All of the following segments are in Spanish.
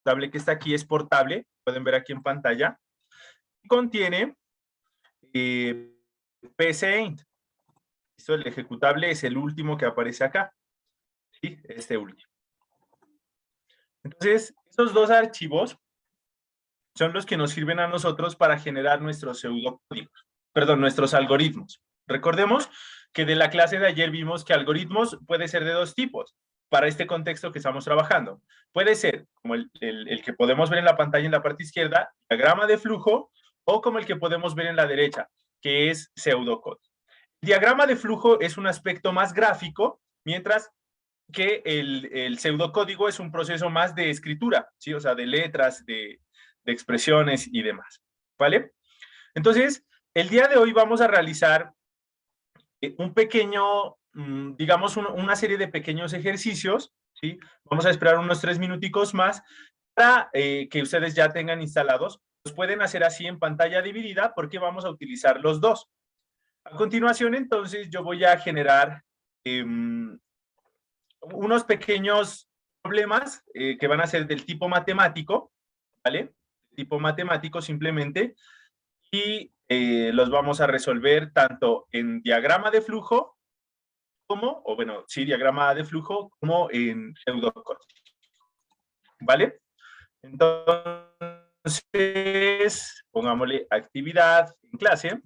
ejecutable que está aquí es portable, pueden ver aquí en pantalla, contiene PCInt. Esto, el ejecutable es el último que aparece acá, ¿sí? Este último. Entonces, estos dos archivos son los que nos sirven a nosotros para generar nuestros pseudocódigos, perdón, nuestros algoritmos. Recordemos que de la clase de ayer vimos que algoritmos puede ser de dos tipos para este contexto que estamos trabajando. Puede ser como el que podemos ver en la pantalla en la parte izquierda, diagrama de flujo, o como el que podemos ver en la derecha, que es pseudocódigo. El diagrama de flujo es un aspecto más gráfico, mientras que el pseudocódigo es un proceso más de escritura, ¿sí? O sea, de letras, de expresiones y demás, ¿vale? Entonces, el día de hoy vamos a realizar un pequeño, digamos, una serie de pequeños ejercicios, ¿sí? Vamos a esperar unos 3 minuticos más para que ustedes ya tengan instalados. Los pueden hacer así en pantalla dividida porque vamos a utilizar los dos. A continuación, entonces, yo voy a generar unos pequeños problemas que van a ser del tipo matemático, ¿vale? Tipo matemático simplemente, y los vamos a resolver tanto en diagrama de flujo como, o bueno, sí, diagrama de flujo, como en pseudocódigo, ¿vale? Entonces, pongámosle actividad en clase.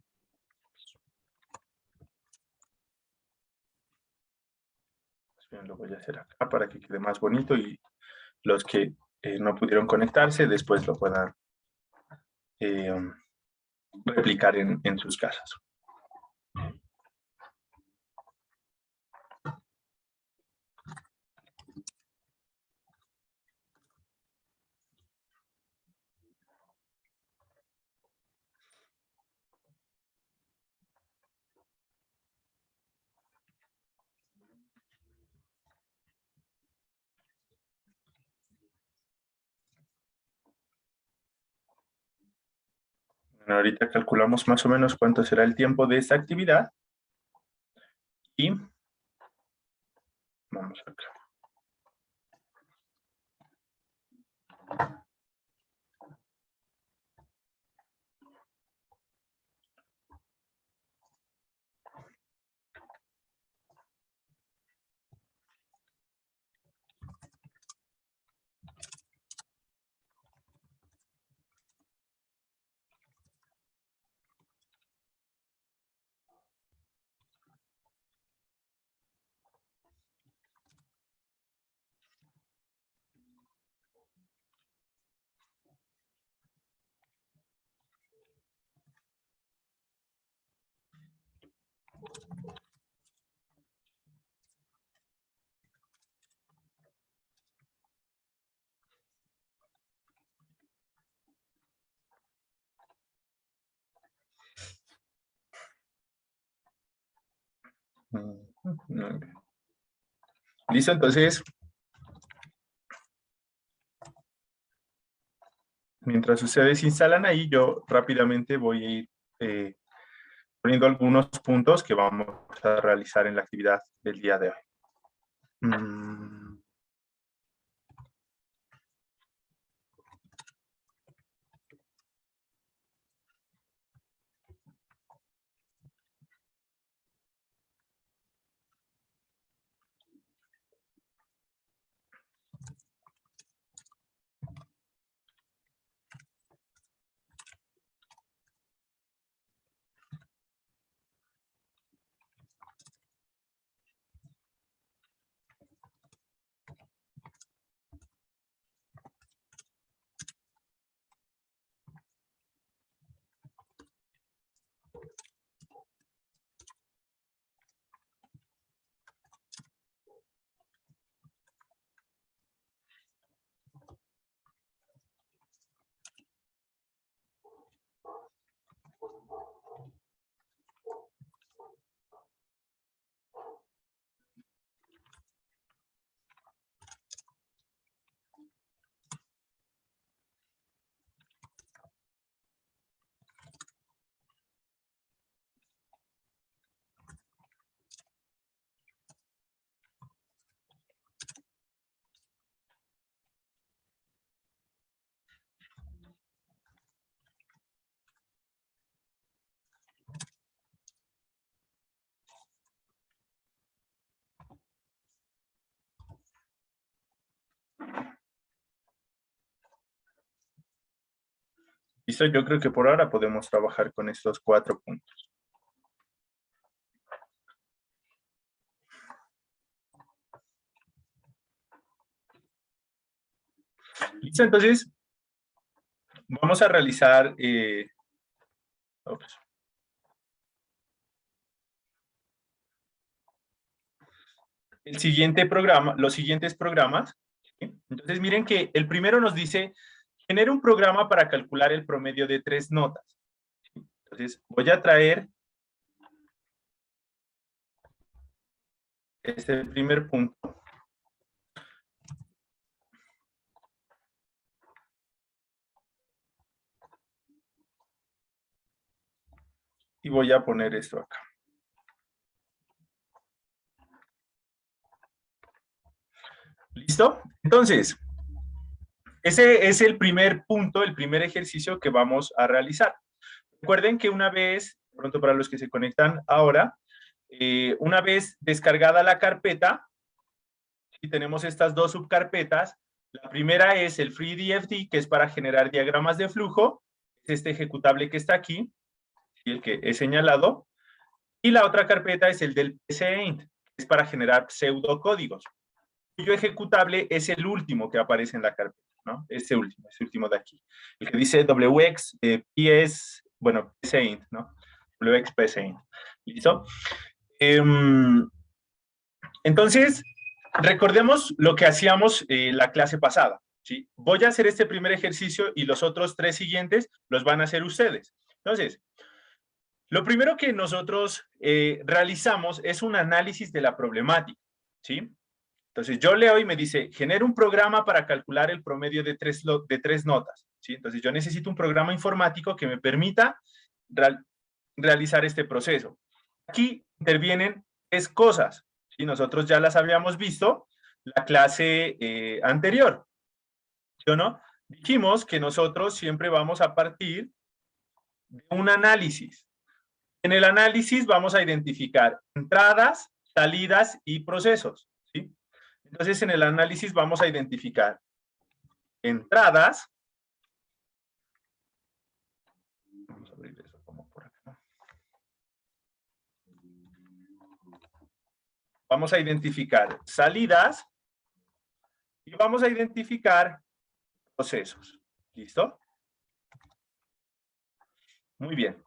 Lo voy a hacer acá para que quede más bonito y los que no pudieron conectarse después lo puedan replicar en sus casas. Bueno, ahorita calculamos más o menos cuánto será el tiempo de esta actividad y vamos acá. Listo, entonces, mientras ustedes instalan ahí, yo rápidamente voy a ir poniendo algunos puntos que vamos a realizar en la actividad del día de hoy. ¿Listo? Yo creo que por ahora podemos trabajar con estos 4 puntos. ¿Listo? Entonces, vamos a realizar... el siguiente programa, los siguientes programas. ¿Sí? Entonces, miren que el primero nos dice, genera un programa para calcular el promedio de 3 notas. Entonces, voy a traer este primer punto. Y voy a poner esto acá. ¿Listo? Entonces, ese es el primer punto, el primer ejercicio que vamos a realizar. Recuerden que una vez, pronto para los que se conectan ahora, una vez descargada la carpeta, y tenemos estas dos subcarpetas. La primera es el FreeDFD, que es para generar diagramas de flujo, es este ejecutable que está aquí, y el que he señalado. Y la otra carpeta es el del PCInt, que es para generar pseudocódigos, cuyo ejecutable es el último que aparece en la carpeta, ¿no? Este último de aquí. El que dice WX PS, bueno, PCInt, ¿no? WX PCInt. ¿Listo? Entonces, recordemos lo que hacíamos la clase pasada, ¿sí? Voy a hacer este primer ejercicio y los otros 3 siguientes los van a hacer ustedes. Entonces, lo primero que nosotros realizamos es un análisis de la problemática, ¿sí? Entonces, yo leo y me dice, genera un programa para calcular el promedio de tres notas, ¿sí? Entonces, yo necesito un programa informático que me permita realizar este proceso. Aquí intervienen 3 cosas, ¿sí? Nosotros ya las habíamos visto la clase anterior, ¿sí o no? Dijimos que nosotros siempre vamos a partir de un análisis. En el análisis vamos a identificar entradas, salidas y procesos, ¿sí? Entonces, en el análisis vamos a identificar entradas. Vamos a abrir eso como por acá. Vamos a identificar salidas y vamos a identificar procesos. ¿Listo? Muy bien.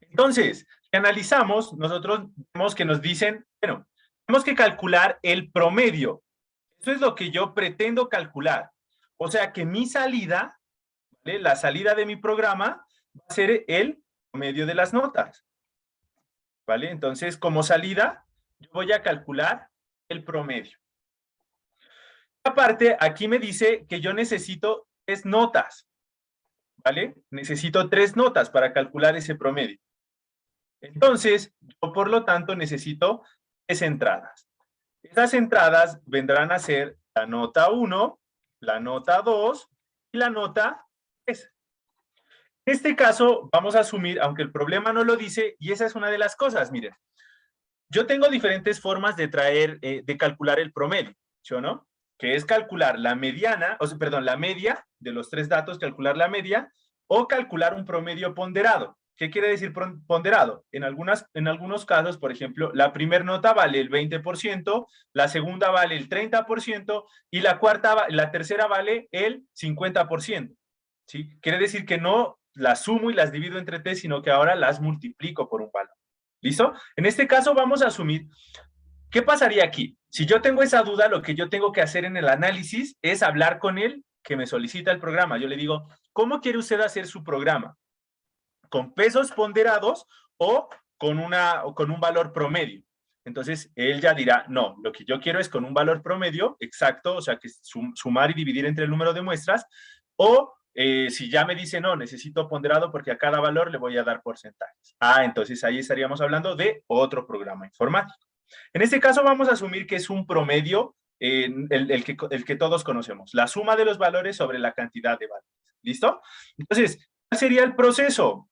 Entonces, si analizamos, nosotros vemos que nos dicen, bueno, tenemos que calcular el promedio. Eso es lo que yo pretendo calcular. O sea que mi salida, ¿vale? La salida de mi programa va a ser el promedio de las notas. ¿Vale? Entonces, como salida, yo voy a calcular el promedio. Aparte, aquí me dice que yo necesito 3 notas. ¿Vale? Necesito 3 notas para calcular ese promedio. Entonces, yo por lo tanto necesito 3 entradas. Esas entradas vendrán a ser la nota 1, la nota 2 y la nota 3. En este caso, vamos a asumir, aunque el problema no lo dice, y esa es una de las cosas, miren. Yo tengo diferentes formas de de calcular el promedio, ¿sí o no? Que es calcular la mediana, o sea, perdón, la media de los 3 datos, calcular la media, o calcular un promedio ponderado. ¿Qué quiere decir ponderado? En algunos casos, por ejemplo, la primera nota vale el 20%, la segunda vale el 30% y la tercera vale el 50%. ¿Sí? Quiere decir que no las sumo y las divido entre t, sino que ahora las multiplico por un valor. ¿Listo? En este caso vamos a asumir, ¿qué pasaría aquí? Si yo tengo esa duda, lo que yo tengo que hacer en el análisis es hablar con él que me solicita el programa. Yo le digo, ¿cómo quiere usted hacer su programa? ¿Con pesos ponderados o con un valor promedio? Entonces, él ya dirá, no, lo que yo quiero es con un valor promedio exacto, o sea, que sumar y dividir entre el número de muestras, o si ya me dice, no, necesito ponderado porque a cada valor le voy a dar porcentajes. Entonces ahí estaríamos hablando de otro programa informático. En este caso vamos a asumir que es un promedio, el que todos conocemos, la suma de los valores sobre la cantidad de valores. ¿Listo? Entonces, ¿cuál sería el proceso?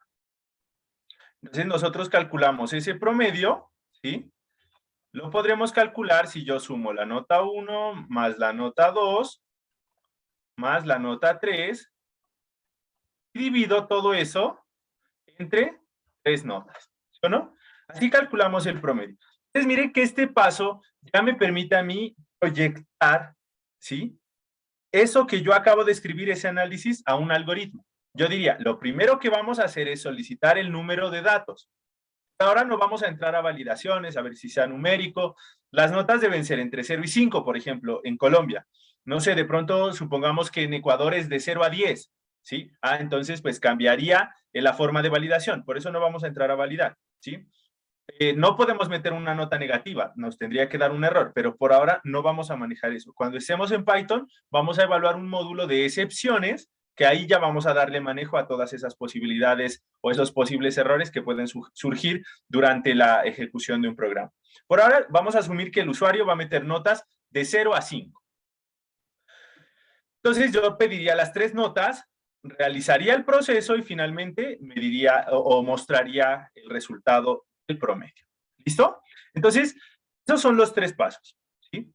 Entonces nosotros calculamos ese promedio, ¿sí? Lo podremos calcular si yo sumo la nota 1 más la nota 2 más la nota 3 y divido todo eso entre 3 notas, ¿sí o no? Así calculamos el promedio. Entonces, miren que este paso ya me permite a mí proyectar, ¿sí? Eso que yo acabo de escribir, ese análisis, a un algoritmo. Yo diría, lo primero que vamos a hacer es solicitar el número de datos. Ahora no vamos a entrar a validaciones, a ver si sea numérico. Las notas deben ser entre 0 y 5, por ejemplo, en Colombia. No sé, de pronto supongamos que en Ecuador es de 0 a 10, ¿sí? Entonces, pues cambiaría la forma de validación. Por eso no vamos a entrar a validar, ¿sí? No podemos meter una nota negativa, nos tendría que dar un error, pero por ahora no vamos a manejar eso. Cuando estemos en Python, vamos a evaluar un módulo de excepciones, que ahí ya vamos a darle manejo a todas esas posibilidades o esos posibles errores que pueden surgir durante la ejecución de un programa. Por ahora, vamos a asumir que el usuario va a meter notas de 0 a 5. Entonces, yo pediría las 3 notas, realizaría el proceso y finalmente me diría o mostraría el resultado del promedio. ¿Listo? Entonces, esos son los 3 pasos, ¿sí?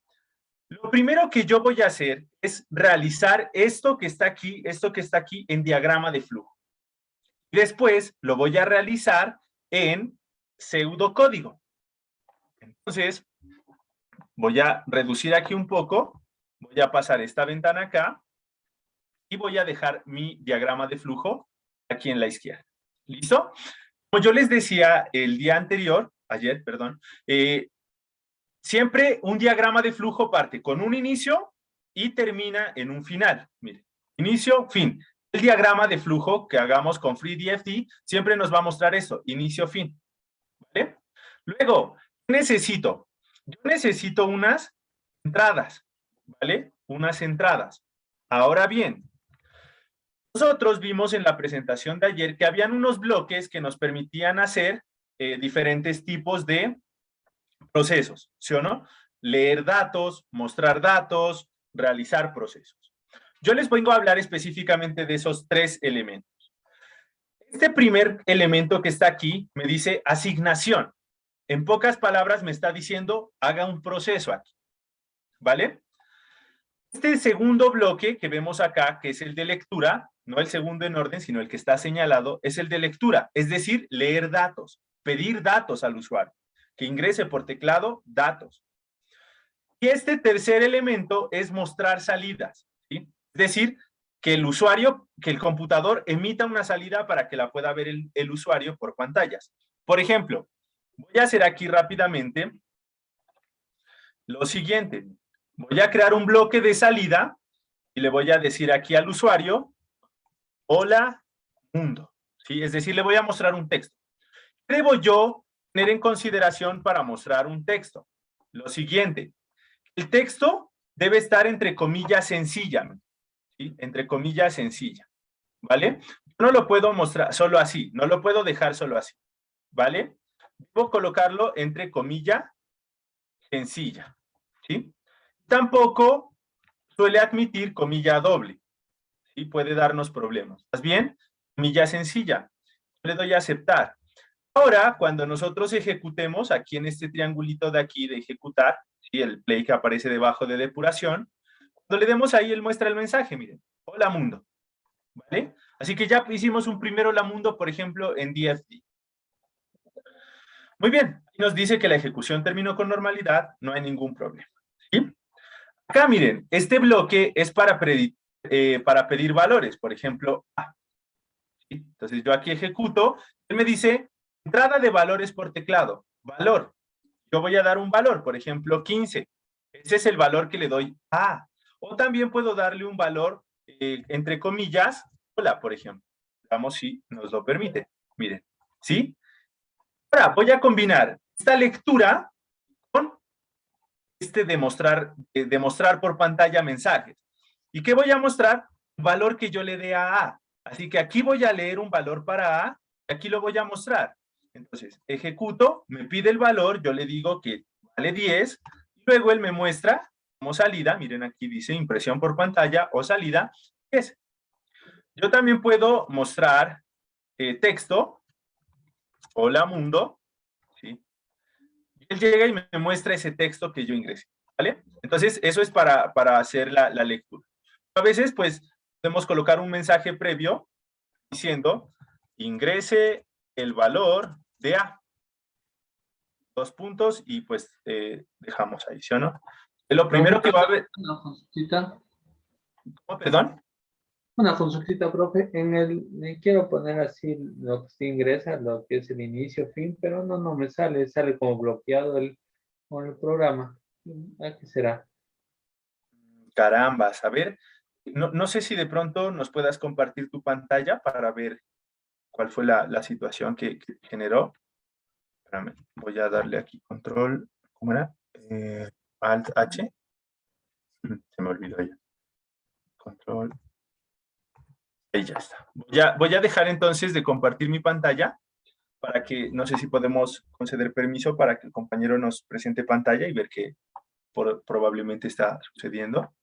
Lo primero que yo voy a hacer es realizar esto que está aquí en diagrama de flujo. Después lo voy a realizar en pseudocódigo. Entonces, voy a reducir aquí un poco, voy a pasar esta ventana acá y voy a dejar mi diagrama de flujo aquí en la izquierda. ¿Listo? Como yo les decía el día anterior, ayer, perdón, siempre un diagrama de flujo parte con un inicio y termina en un final. Miren, inicio, fin. El diagrama de flujo que hagamos con FreeDFD siempre nos va a mostrar eso, inicio, fin. ¿Vale? Luego, ¿qué necesito? Yo necesito unas entradas, ¿vale? Unas entradas. Ahora bien, nosotros vimos en la presentación de ayer que habían unos bloques que nos permitían hacer diferentes tipos de procesos, ¿sí o no? Leer datos, mostrar datos, realizar procesos. Yo les vengo a hablar específicamente de esos 3 elementos. Este primer elemento que está aquí me dice asignación. En pocas palabras me está diciendo, haga un proceso aquí, ¿vale? Este segundo bloque que vemos acá, que es el de lectura, no el segundo en orden, sino el que está señalado, es el de lectura, es decir, leer datos, pedir datos al usuario, que ingrese por teclado datos. Y este tercer elemento es mostrar salidas, ¿sí? Es decir, que el usuario, que el computador emita una salida para que la pueda ver el usuario por pantallas. Por ejemplo, voy a hacer aquí rápidamente lo siguiente. Voy a crear un bloque de salida y le voy a decir aquí al usuario, hola mundo, ¿sí? Es decir, le voy a mostrar un texto. ¿Qué debo yo tener en consideración para mostrar un texto? Lo siguiente, el texto debe estar entre comillas sencilla, ¿sí? Entre comillas sencilla, ¿vale? No lo puedo mostrar solo así, no lo puedo dejar solo así, ¿vale? Debo colocarlo entre comilla sencilla, ¿sí? Tampoco suele admitir comilla doble, ¿sí? Puede darnos problemas. Más bien, comilla sencilla. Le doy a aceptar. Ahora, cuando nosotros ejecutemos, aquí en este triangulito de aquí de ejecutar, ¿sí? El play que aparece debajo de depuración, cuando le demos ahí, él muestra el mensaje, miren, hola mundo, ¿vale? Así que ya hicimos un primer hola mundo, por ejemplo, en DFD. Muy bien, nos dice que la ejecución terminó con normalidad, no hay ningún problema, ¿sí? Acá miren, este bloque es para pedir valores, por ejemplo, A. ¿Sí? Entonces yo aquí ejecuto, él me dice, entrada de valores por teclado, valor. Yo voy a dar un valor, por ejemplo, 15. Ese es el valor que le doy a A. O también puedo darle un valor, entre comillas, hola, por ejemplo. Veamos si nos lo permite. Miren, ¿sí? Ahora voy a combinar esta lectura con demostrar por pantalla mensajes. ¿Y qué voy a mostrar? Un valor que yo le dé a A. Así que aquí voy a leer un valor para A y aquí lo voy a mostrar. Entonces, ejecuto, me pide el valor, yo le digo que vale 10, y luego él me muestra como salida, miren aquí dice impresión por pantalla o salida, 10. Yo también puedo mostrar texto, hola mundo, ¿sí? Él llega y me muestra ese texto que yo ingresé, ¿vale? Entonces, eso es para hacer la lectura. A veces, pues, podemos colocar un mensaje previo diciendo, ingrese el valor de A. 2 puntos y pues dejamos ahí, ¿sí o no? Lo primero que va a ver... Una consultita. ¿Oh, perdón? Una consultita, profe. Quiero poner así lo que se ingresa, lo que es el inicio, fin, pero no me sale como bloqueado con el programa. ¿A qué será? Carambas, a ver, no sé si de pronto nos puedas compartir tu pantalla para ver cuál fue la situación que generó. Espérame, voy a darle aquí control, ¿cómo era? Alt H. Se me olvidó ya. Control. Ahí ya está. Voy a dejar entonces de compartir mi pantalla para que, no sé si podemos conceder permiso para que el compañero nos presente pantalla y ver qué probablemente está sucediendo.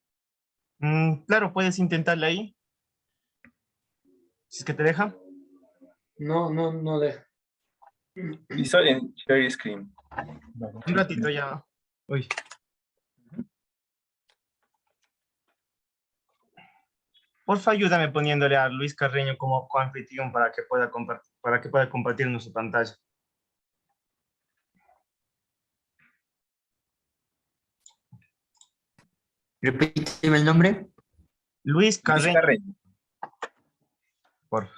Claro, puedes intentarle ahí. Si es que te deja. No deja. Listo, en Share Screen. Un ratito ya. Uy. Porfa, ayúdame poniéndole a Luis Carreño como coanfitrión para que pueda compartir nuestra pantalla. Repíteme el nombre. Luis Luis Carreño, Carreño. porfa.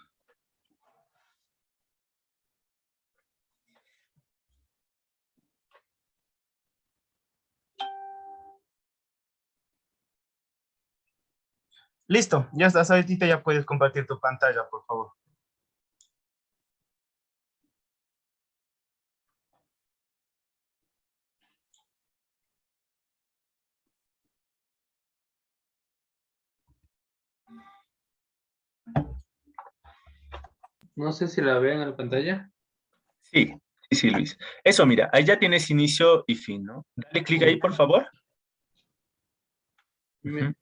Listo, ya estás ahorita, ya puedes compartir tu pantalla, por favor. No sé si la ven en la pantalla. Sí, Luis. Eso, mira, ahí ya tienes inicio y fin, ¿no? Dale clic ahí, por favor. Bien.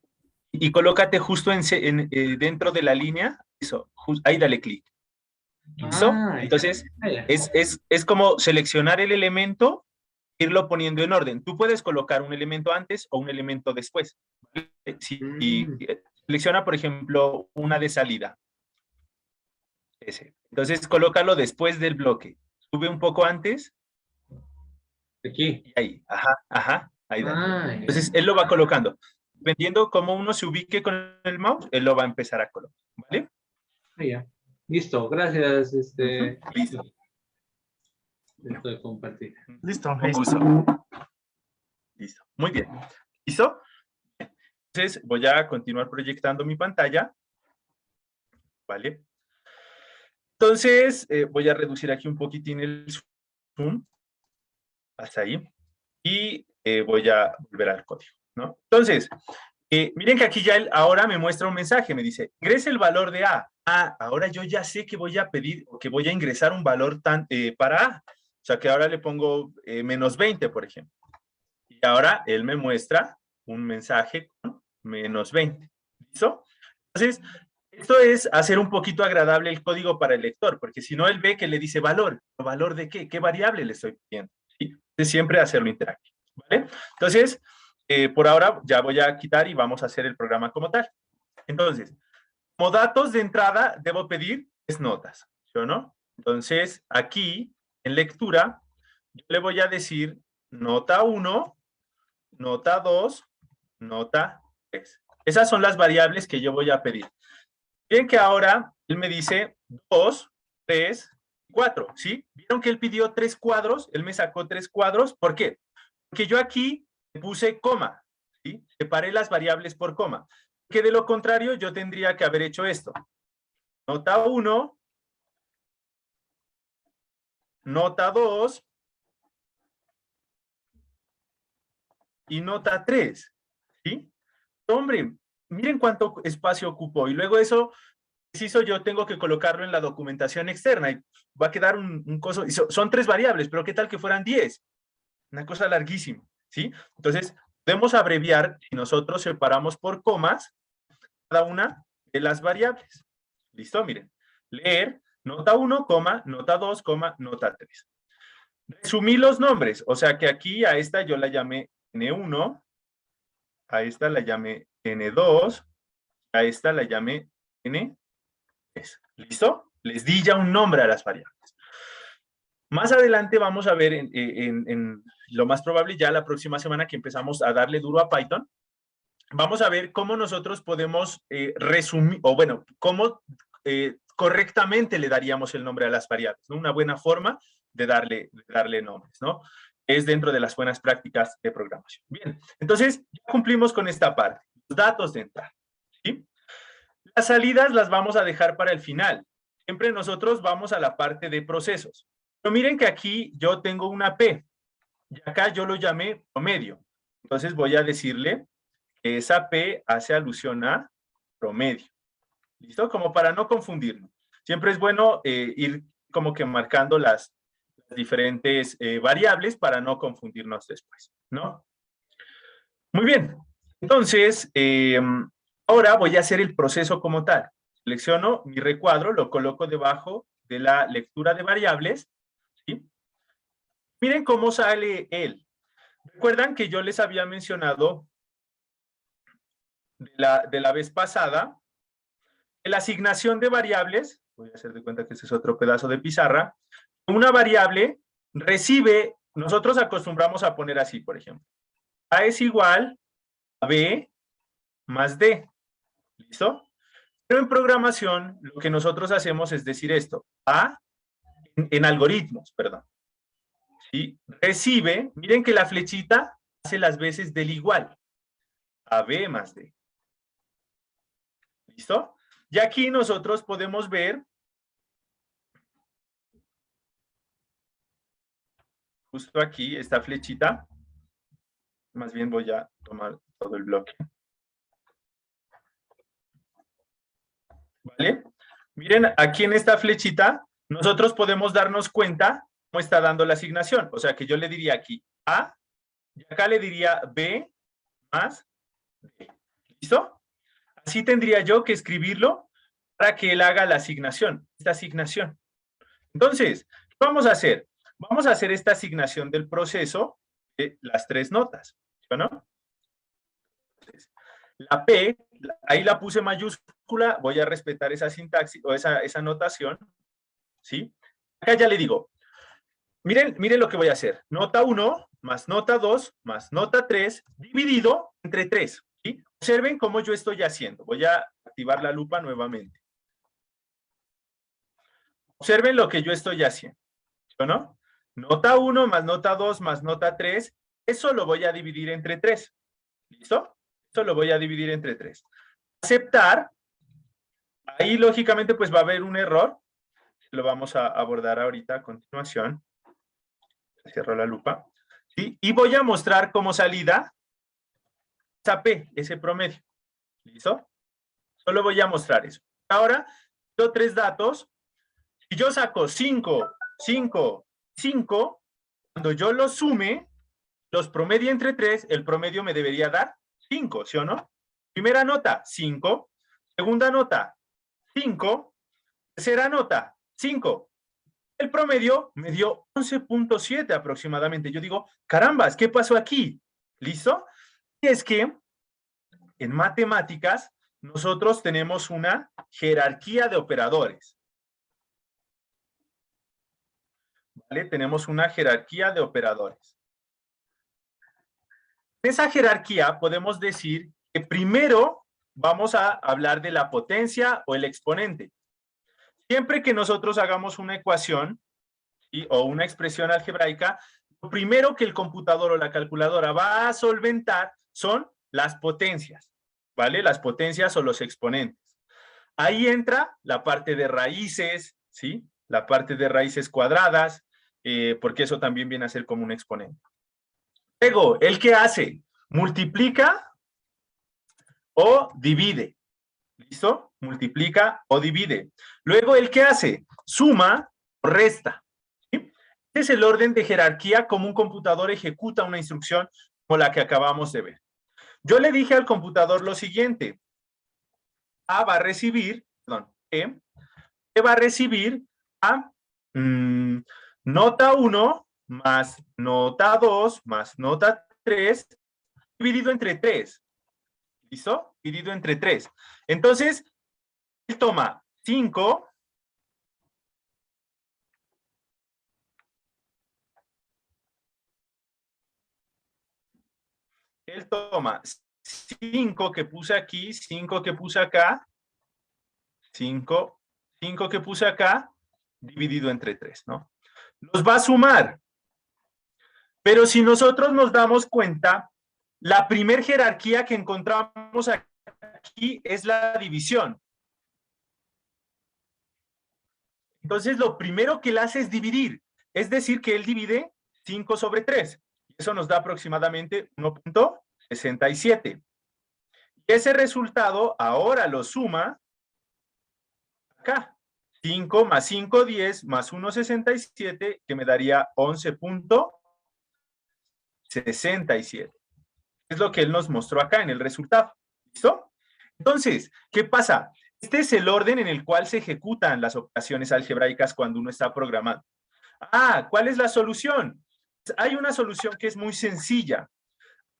Y colócate justo dentro de la línea. Eso, ahí dale clic. ¿Listo? Entonces, Ya. es como seleccionar el elemento, irlo poniendo en orden. Tú puedes colocar un elemento antes o un elemento después. ¿Vale? Selecciona, por ejemplo, una de salida. Ese. Entonces, colócalo después del bloque. Sube un poco antes. Aquí. Y ahí, ajá, ahí dale. Ya. Entonces, él lo va colocando. Dependiendo cómo uno se ubique con el mouse, él lo va a empezar a colocar. ¿Vale? Ya. Listo, gracias. Listo. Esto de compartir. Listo, Con listo. gusto. Listo. Muy bien. ¿Listo? Entonces, voy a continuar proyectando mi pantalla. ¿Vale? Entonces, voy a reducir aquí un poquitín el zoom. Hasta ahí. Y voy a volver al código, ¿no? Entonces, miren que aquí ya él ahora me muestra un mensaje, me dice, ingrese el valor de A. Ahora yo ya sé que voy a pedir, o que voy a ingresar un valor para A. O sea, que ahora le pongo menos 20, por ejemplo. Y ahora él me muestra un mensaje con menos 20. ¿Listo? Entonces, esto es hacer un poquito agradable el código para el lector, porque si no, él ve que le dice valor. ¿Valor de qué? ¿Qué variable le estoy pidiendo? ¿Sí? Entonces, siempre hacerlo interactivo. ¿Vale? Entonces, por ahora ya voy a quitar y vamos a hacer el programa como tal. Entonces, como datos de entrada, debo pedir 3 notas, ¿sí o no? Entonces, aquí, en lectura, yo le voy a decir nota 1, nota 2, nota 3. Esas son las variables que yo voy a pedir. Bien que ahora él me dice 2, 3, 4, ¿sí? ¿Vieron que él pidió 3 cuadros? Él me sacó 3 cuadros. ¿Por qué? Porque yo aquí puse coma, ¿sí? Separé las variables por coma. Que de lo contrario yo tendría que haber hecho esto. Nota 1, nota 2 y nota 3, ¿sí? Hombre, miren cuánto espacio ocupó. Y luego eso, preciso, yo tengo que colocarlo en la documentación externa y va a quedar un coso. Y son 3 variables, pero ¿qué tal que fueran 10? Una cosa larguísima, ¿sí? Entonces, podemos abreviar y nosotros separamos por comas cada una de las variables. ¿Listo? Miren. Leer, nota 1, nota 2, nota 3. Resumí los nombres, o sea que aquí a esta yo la llamé N1, a esta la llamé N2, a esta la llamé N3. ¿Listo? Les di ya un nombre a las variables. Más adelante vamos a ver en lo más probable ya la próxima semana que empezamos a darle duro a Python, vamos a ver cómo nosotros podemos resumir, o bueno, cómo correctamente le daríamos el nombre a las variables, ¿no? Una buena forma de darle nombres, ¿no? Es dentro de las buenas prácticas de programación. Bien, entonces ya cumplimos con esta parte, los datos de entrada, ¿sí? Las salidas las vamos a dejar para el final. Siempre nosotros vamos a la parte de procesos. Pero miren que aquí yo tengo una P, y acá yo lo llamé promedio. Entonces voy a decirle que esa P hace alusión a promedio. ¿Listo? Como para no confundirnos. Siempre es bueno ir como que marcando las diferentes variables para no confundirnos después, ¿no? Muy bien. Entonces, ahora voy a hacer el proceso como tal. Selecciono mi recuadro, lo coloco debajo de la lectura de variables, ¿sí? Miren cómo sale él. Recuerdan que yo les había mencionado de la vez pasada, la asignación de variables, voy a hacer de cuenta que este es otro pedazo de pizarra, una variable recibe, nosotros acostumbramos a poner así, por ejemplo, A es igual a B más D, ¿listo? Pero en programación lo que nosotros hacemos es decir esto, A, en algoritmos, perdón, ¿sí? Recibe, miren que la flechita hace las veces del igual, a B más D, ¿listo? Y aquí nosotros podemos ver justo aquí esta flechita. Más bien voy a tomar todo el bloque. ¿Vale? Miren, aquí en esta flechita, nosotros podemos darnos cuenta cómo está dando la asignación. O sea, que yo le diría aquí A, y acá le diría B más D. ¿Listo? Así tendría yo que escribirlo para que él haga la asignación, esta asignación. Entonces, ¿qué vamos a hacer? Vamos a hacer esta asignación del proceso de las tres notas, ¿sí o no? La P, ahí la puse mayúscula, voy a respetar esa sintaxis o esa notación, ¿sí? Acá ya le digo, miren lo que voy a hacer. Nota 1 más nota 2 más nota 3 dividido entre 3, ¿sí? Observen cómo yo estoy haciendo. Voy a activar la lupa nuevamente. Observen lo que yo estoy haciendo, ¿no? Nota 1 más nota 2 más nota 3, eso lo voy a dividir entre 3. ¿Listo? Esto lo voy a dividir entre 3. Aceptar, ahí lógicamente pues va a haber un error, lo vamos a abordar ahorita a continuación. Cierro la lupa. ¿Sí? Y voy a mostrar como salida esa P, ese promedio. ¿Listo? Solo voy a mostrar eso. Ahora, tengo 3 datos. Si yo saco 5, 5, 5, cuando yo los sume, los promedio entre 3, el promedio me debería dar 5, ¿sí o no? Primera nota, 5. Segunda nota, 5. Tercera nota, 5. El promedio me dio 11.7 aproximadamente. Yo digo, carambas, ¿qué pasó aquí? ¿Listo? Y es que en matemáticas nosotros tenemos una jerarquía de operadores. ¿Vale? Tenemos una jerarquía de operadores. En esa jerarquía podemos decir que primero vamos a hablar de la potencia o el exponente. Siempre que nosotros hagamos una ecuación, ¿sí?, o una expresión algebraica, lo primero que el computador o la calculadora va a solventar son las potencias, ¿vale? Las potencias o los exponentes. Ahí entra la parte de raíces, ¿sí? La parte de raíces cuadradas, porque eso también viene a ser como un exponente. Luego, ¿el qué hace? Multiplica o divide. ¿Listo? Multiplica o divide. Luego, ¿el qué hace? Suma o resta. ¿Sí? Este es el orden de jerarquía como un computador ejecuta una instrucción como la que acabamos de ver. Yo le dije al computador lo siguiente. A va a recibir, perdón, E va a recibir a nota 1 más nota 2 más nota 3 dividido entre 3. ¿Listo? Dividido entre 3. Entonces, él toma 5 él toma 5 que puse aquí, 5 que puse acá, 5 que puse acá, dividido entre 3, ¿no? Los va a sumar. Pero si nosotros nos damos cuenta, la primer jerarquía que encontramos aquí es la división. Entonces, lo primero que él hace es dividir. Es decir, que él divide 5 sobre 3. Eso nos da aproximadamente 1.67. Y ese resultado ahora lo suma acá. 5 más 5, 10, más 1.67, que me daría 11.67. Es lo que él nos mostró acá en el resultado. ¿Listo? Entonces, ¿qué pasa? Este es el orden en el cual se ejecutan las operaciones algebraicas cuando uno está programando. Ah, ¿cuál es la solución? Hay una solución que es muy sencilla.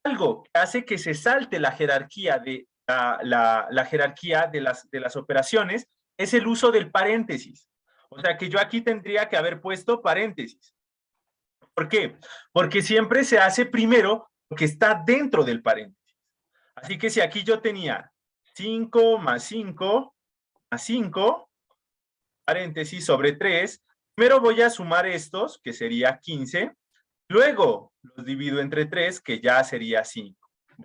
Algo que hace que se salte la jerarquía de la jerarquía de las operaciones es el uso del paréntesis. O sea que yo aquí tendría que haber puesto paréntesis. ¿Por qué? Porque siempre se hace primero lo que está dentro del paréntesis. Así que si aquí yo tenía 5 más 5 más 5, paréntesis sobre 3, primero voy a sumar estos, que sería 15, luego los divido entre 3, que ya sería 5,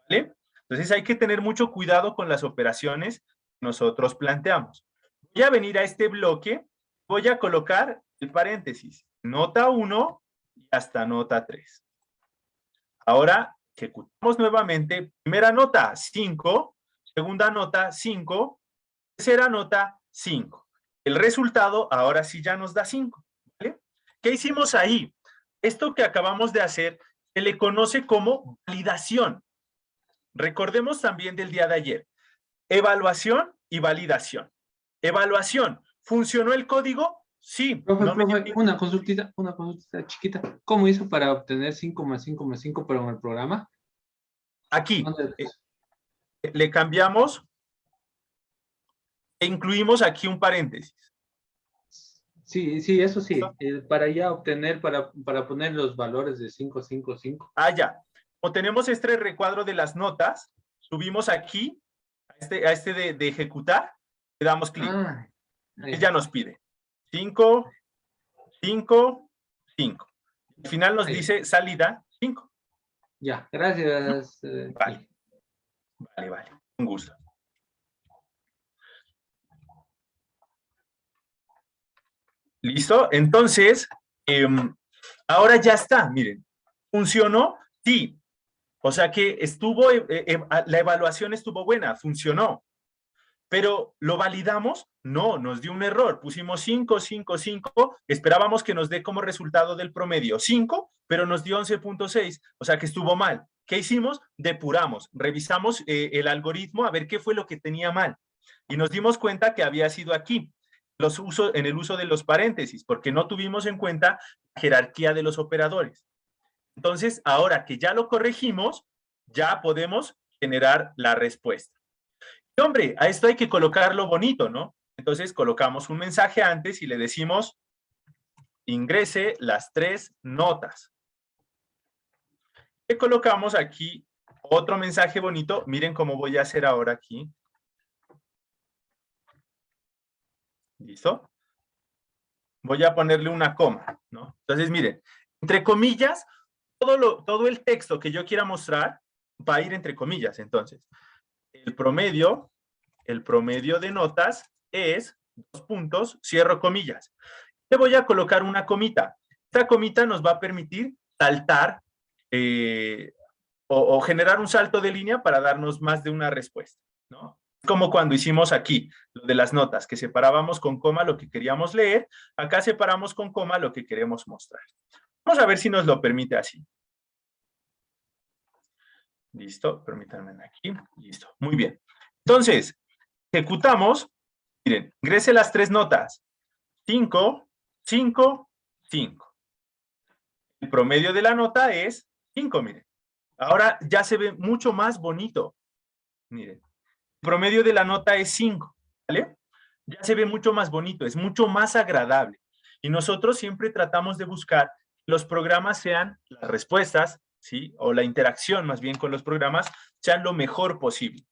¿vale? Entonces hay que tener mucho cuidado con las operaciones que nosotros planteamos. Voy a venir a este bloque, voy a colocar el paréntesis, nota 1 y hasta nota 3. Ahora ejecutamos nuevamente, primera nota 5, segunda nota 5, tercera nota 5. El resultado ahora sí ya nos da 5, ¿vale? ¿Qué hicimos ahí? Esto que acabamos de hacer se le conoce como validación. Recordemos también del día de ayer. Evaluación y validación. Evaluación. ¿Funcionó el código? Sí. Profe, una consultita chiquita. ¿Cómo hizo para obtener 5 más 5 más 5, pero en el programa? Aquí. Le cambiamos e incluimos aquí un paréntesis. Sí, eso sí. Para ya obtener, para poner los valores de 5, 5, 5. Ah, ya. Como tenemos este recuadro de las notas, subimos aquí, a este de ejecutar, le damos clic. Él ya nos pide 5, 5, 5. Al final nos dice salida 5. Ya, gracias. Vale. Un gusto. ¿Listo? Entonces, ahora ya está, miren. ¿Funcionó? Sí. O sea que estuvo, la evaluación estuvo buena, funcionó. Pero ¿lo validamos? No, nos dio un error. Pusimos 5, 5, 5. Esperábamos que nos dé como resultado del promedio 5, pero nos dio 11.6. O sea que estuvo mal. ¿Qué hicimos? Depuramos, revisamos el algoritmo a ver qué fue lo que tenía mal. Y nos dimos cuenta que había sido aquí, en el uso de los paréntesis, porque no tuvimos en cuenta la jerarquía de los operadores. Entonces, ahora que ya lo corregimos, ya podemos generar la respuesta. Y hombre, a esto hay que colocarlo bonito, ¿no? Entonces colocamos un mensaje antes y le decimos, ingrese las 3 notas. Le colocamos aquí otro mensaje bonito. Miren cómo voy a hacer ahora aquí. ¿Listo? Voy a ponerle una coma, ¿no? Entonces, miren, entre comillas, todo el texto que yo quiera mostrar va a ir entre comillas. Entonces, el promedio de notas es 2 puntos, cierro comillas. Le voy a colocar una comita. Esta comita nos va a permitir saltar o generar un salto de línea para darnos más de una respuesta, ¿no? Como cuando hicimos aquí, lo de las notas, que separábamos con coma lo que queríamos leer, acá separamos con coma lo que queremos mostrar. Vamos a ver si nos lo permite así. Listo, permítanme aquí. Listo, muy bien. Entonces, ejecutamos. Miren, ingrese las 3 notas. 5, 5, 5. El promedio de la nota es 5, miren. Ahora ya se ve mucho más bonito. Miren, el promedio de la nota es 5, ¿vale? Ya se ve mucho más bonito, es mucho más agradable. Y nosotros siempre tratamos de buscar que los programas sean las respuestas ¿sí? O la interacción más bien con los programas sean lo mejor posible.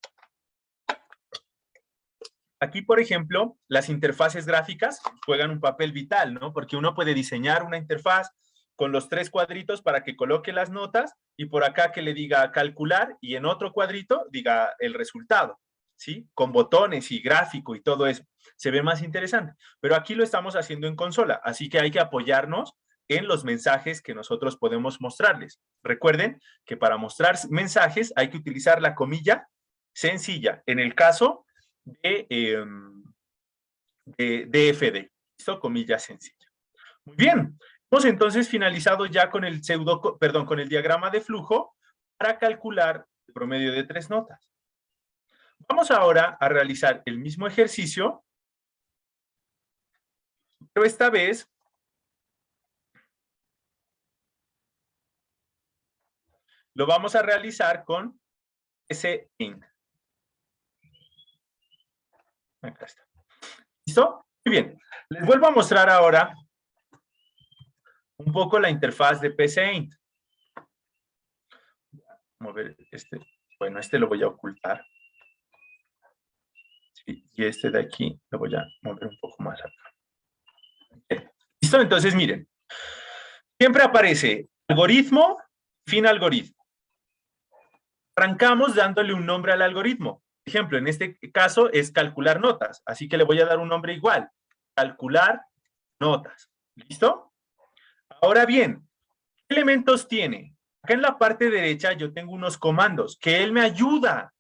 Aquí, por ejemplo, las interfaces gráficas juegan un papel vital, ¿no? Porque uno puede diseñar una interfaz con los 3 cuadritos para que coloque las notas y por acá que le diga calcular y en otro cuadrito diga el resultado, ¿sí? Con botones y gráfico y todo eso. Se ve más interesante. Pero aquí lo estamos haciendo en consola, así que hay que apoyarnos en los mensajes que nosotros podemos mostrarles. Recuerden que para mostrar mensajes hay que utilizar la comilla sencilla. En el caso de DFD. ¿Listo? Comilla sencilla. Muy bien. Hemos entonces finalizado ya con el con el diagrama de flujo para calcular el promedio de 3 notas. Vamos ahora a realizar el mismo ejercicio, pero esta vez lo vamos a realizar con SINT. Acá está. ¿Listo? Muy bien. Les vuelvo a mostrar ahora un poco la interfaz de PCInt. Vamos a ver este. Bueno, este lo voy a ocultar. Sí, y este de aquí lo voy a mover un poco más acá. ¿Listo? Entonces, miren. Siempre aparece algoritmo, fin algoritmo. Arrancamos dándole un nombre al algoritmo. Por ejemplo, en este caso es calcular notas, así que le voy a dar un nombre igual. Calcular notas. ¿Listo? Ahora bien, ¿qué elementos tiene? Acá en la parte derecha yo tengo unos comandos que él me ayuda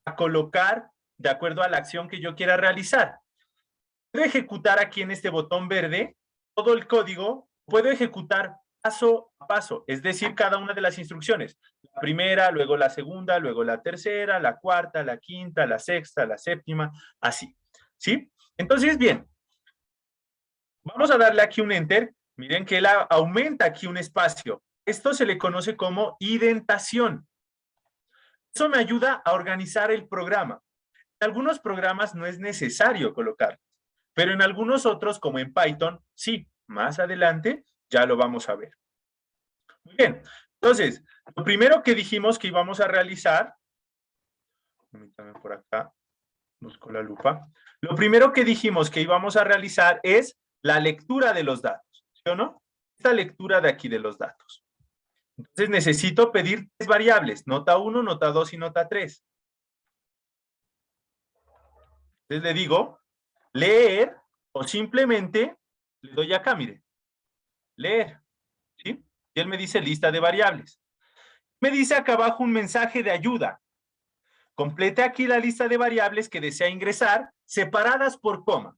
a colocar de acuerdo a la acción que yo quiera realizar. Puedo ejecutar aquí en este botón verde todo el código, puedo ejecutar paso a paso, es decir, cada una de las instrucciones. La primera, luego la segunda, luego la tercera, la cuarta, la quinta, la sexta, la séptima, así. ¿Sí? Entonces, bien, vamos a darle aquí un enter. Miren que él aumenta aquí un espacio. Esto se le conoce como indentación. Eso me ayuda a organizar el programa. En algunos programas no es necesario colocarlos, pero en algunos otros, como en Python, sí. Más adelante ya lo vamos a ver. Muy bien. Entonces, lo primero que dijimos que íbamos a realizar, permítame por acá, busco la lupa. Lo primero que dijimos que íbamos a realizar es la lectura de los datos, ¿sí o no? Esta lectura de aquí de los datos. Entonces necesito pedir 3 variables, nota 1, nota 2 y nota 3. Entonces le digo, leer, o simplemente le doy acá, mire, leer, ¿sí? Y él me dice lista de variables. Me dice acá abajo un mensaje de ayuda. Complete aquí la lista de variables que desea ingresar, separadas por coma.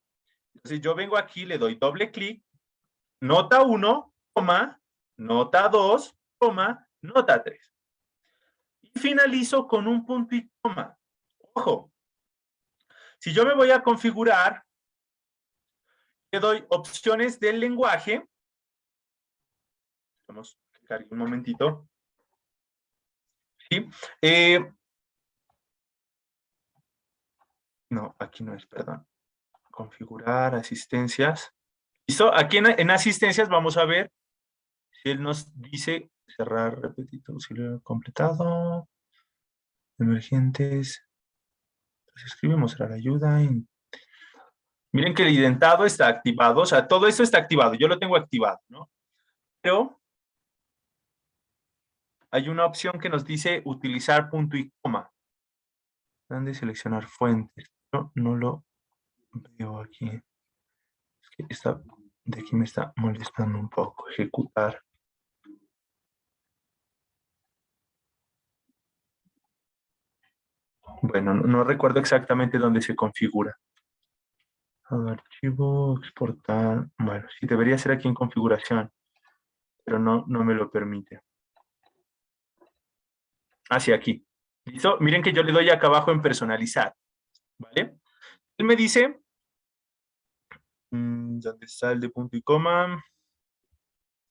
Entonces yo vengo aquí, le doy doble clic, nota 1, coma, nota 2, coma, nota 3. Y finalizo con un punto y coma. Ojo, si yo me voy a configurar, le doy opciones del lenguaje. Vamos a cargar un momentito. ¿Sí? No, aquí no es, perdón. Configurar, asistencias. ¿Listo? Aquí en asistencias vamos a ver si él nos dice cerrar, repetir, auxilio completado, emergentes. Entonces escribimos la ayuda. Miren que el identado está activado, o sea, todo esto está activado, yo lo tengo activado, ¿no? Pero hay una opción que nos dice utilizar punto y coma. ¿Dónde seleccionar fuentes? Yo no lo veo aquí. Es que esta de aquí me está molestando un poco. Ejecutar. Bueno, no recuerdo exactamente dónde se configura. Archivo, exportar. Bueno, sí debería ser aquí en configuración, pero no me lo permite. Hacia aquí. ¿Listo? Miren que yo le doy acá abajo en personalizar. ¿Vale? Él me dice, ¿dónde está el de punto y coma?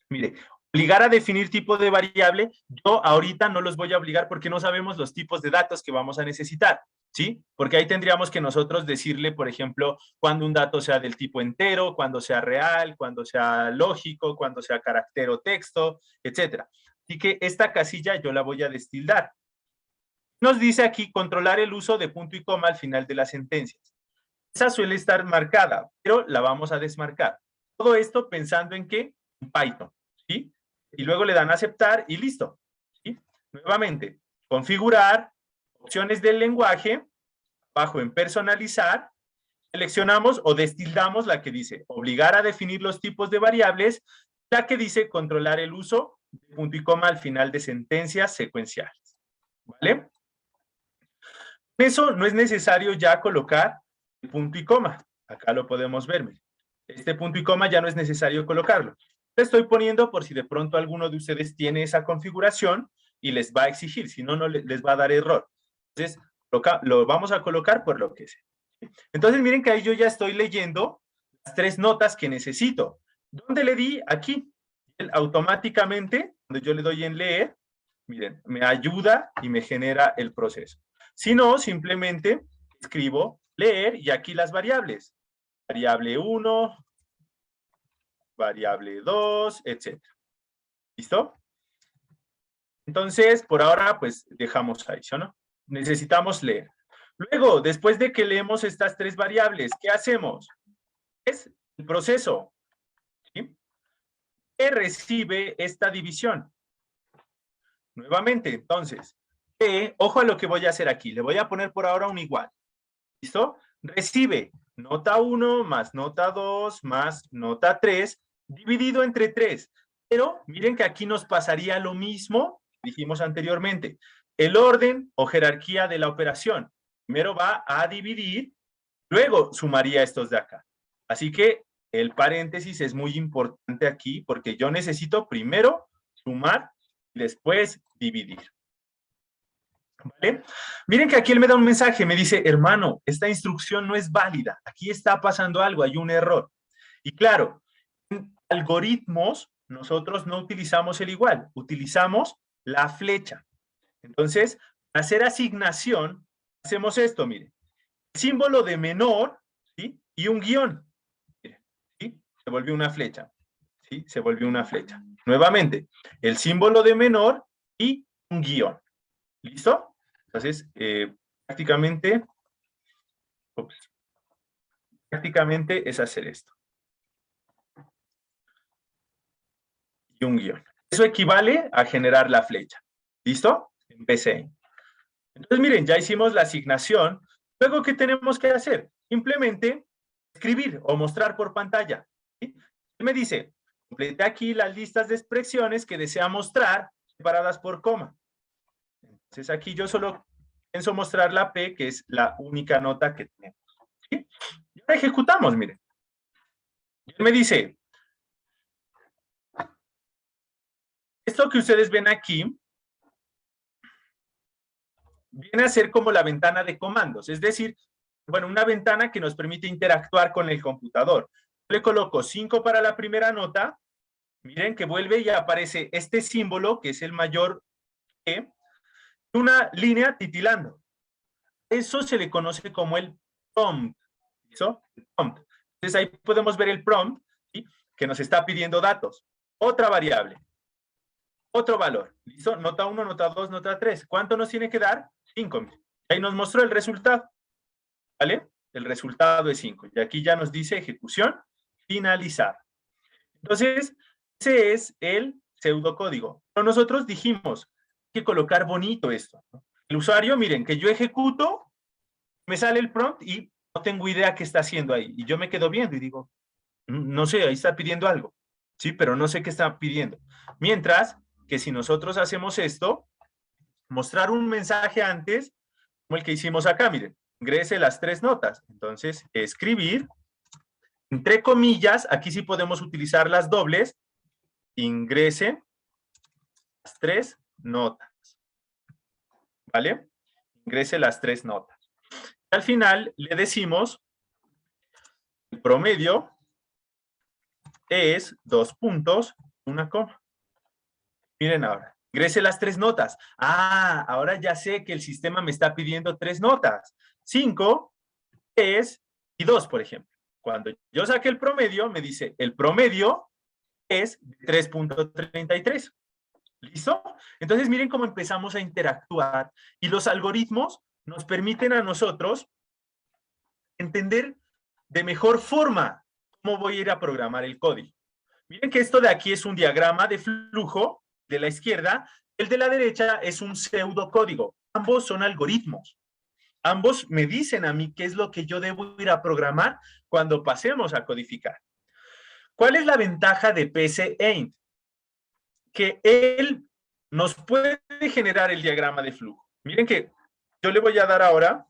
Mire, obligar a definir tipo de variable, yo ahorita no los voy a obligar porque no sabemos los tipos de datos que vamos a necesitar, ¿sí? Porque ahí tendríamos que nosotros decirle, por ejemplo, cuando un dato sea del tipo entero, cuando sea real, cuando sea lógico, cuando sea carácter o texto, etcétera. Así que esta casilla yo la voy a destildar. Nos dice aquí controlar el uso de punto y coma al final de las sentencias. Esa suele estar marcada, pero la vamos a desmarcar. Todo esto pensando en qué? En Python, ¿sí? Y luego le dan a aceptar y listo, ¿sí? Nuevamente, configurar, opciones del lenguaje, abajo en personalizar, seleccionamos o destildamos la que dice obligar a definir los tipos de variables, la que dice controlar el uso de punto y coma al final de sentencias secuenciales, ¿vale? Eso no es necesario ya colocar el punto y coma. Acá lo podemos ver. Miren. Este punto y coma ya no es necesario colocarlo. Lo estoy poniendo por si de pronto alguno de ustedes tiene esa configuración y les va a exigir, si no, no les va a dar error. Entonces, lo vamos a colocar por lo que sea. Entonces, miren que ahí yo ya estoy leyendo las 3 notas que necesito. ¿Dónde le di? Aquí. Él automáticamente, cuando yo le doy en leer, miren, me ayuda y me genera el proceso. Si no, simplemente escribo leer y aquí las variables. Variable 1, variable 2, etc. ¿Listo? Entonces, por ahora, pues dejamos ahí, ¿sí o no? Necesitamos leer. Luego, después de que leemos estas 3 variables, ¿qué hacemos? Es el proceso, ¿sí? Que recibe esta división. Nuevamente, entonces, ojo a lo que voy a hacer aquí. Le voy a poner por ahora un igual. ¿Listo? Recibe nota 1 más nota 2 más nota 3 dividido entre 3. Pero miren que aquí nos pasaría lo mismo que dijimos anteriormente. El orden o jerarquía de la operación. Primero va a dividir, luego sumaría estos de acá. Así que el paréntesis es muy importante aquí porque yo necesito primero sumar y después dividir. ¿Vale? Miren que aquí él me da un mensaje, me dice, hermano, esta instrucción no es válida, aquí está pasando algo, hay un error. Y claro, en algoritmos nosotros no utilizamos el igual, utilizamos la flecha. Entonces, para hacer asignación, hacemos esto, miren, símbolo de menor, ¿sí? Y un guión, ¿sí? Se volvió una flecha, ¿sí? Se volvió una flecha. Nuevamente, el símbolo de menor y un guión. ¿Listo? Entonces, prácticamente es hacer esto. Y un guión. Eso equivale a generar la flecha. ¿Listo? Empecé. Entonces, miren, ya hicimos la asignación. Luego, ¿qué tenemos que hacer? Simplemente escribir o mostrar por pantalla. ¿Sí? Él me dice, complete aquí las listas de expresiones que desea mostrar separadas por coma. Entonces, aquí yo solo pienso mostrar la P, que es la única nota que tenemos. ¿Sí? Y ahora ejecutamos, miren. Y él me dice, esto que ustedes ven aquí, viene a ser como la ventana de comandos, es decir, bueno, una ventana que nos permite interactuar con el computador. Le coloco 5 para la primera nota, miren que vuelve y aparece este símbolo, que es el mayor E, una línea titilando. Eso se le conoce como el prompt. ¿Listo? El prompt. Entonces ahí podemos ver el prompt, ¿sí? Que nos está pidiendo datos. Otra variable. Otro valor. ¿Listo? Nota 1, nota 2, nota 3. ¿Cuánto nos tiene que dar? 5. Ahí nos mostró el resultado. ¿Vale? El resultado es 5. Y aquí ya nos dice ejecución finalizada. Entonces, ese es el pseudocódigo. Pero nosotros dijimos, hay que colocar bonito esto, ¿no? El usuario, miren, que yo ejecuto, me sale el prompt y no tengo idea qué está haciendo ahí. Y yo me quedo viendo y digo, no sé, ahí está pidiendo algo. Sí, pero no sé qué está pidiendo. Mientras que si nosotros hacemos esto, mostrar un mensaje antes, como el que hicimos acá, miren, ingrese las 3 notas. Entonces, escribir, entre comillas, aquí sí podemos utilizar las dobles, ingrese las 3 notas. ¿Vale? Ingrese las 3 notas. Al final le decimos el promedio es 2 puntos, 1 coma. Miren ahora, ingrese las 3 notas. Ah, ahora ya sé que el sistema me está pidiendo 3 notas. 5, 3 y 2, por ejemplo. Cuando yo saque el promedio, me dice, el promedio es 3.33. ¿Listo? Entonces miren cómo empezamos a interactuar y los algoritmos nos permiten a nosotros entender de mejor forma cómo voy a ir a programar el código. Miren que esto de aquí es un diagrama de flujo de la izquierda, el de la derecha es un pseudocódigo. Ambos son algoritmos. Ambos me dicen a mí qué es lo que yo debo ir a programar cuando pasemos a codificar. ¿Cuál es la ventaja de PSAINT? Que él nos puede generar el diagrama de flujo. Miren que yo le voy a dar ahora,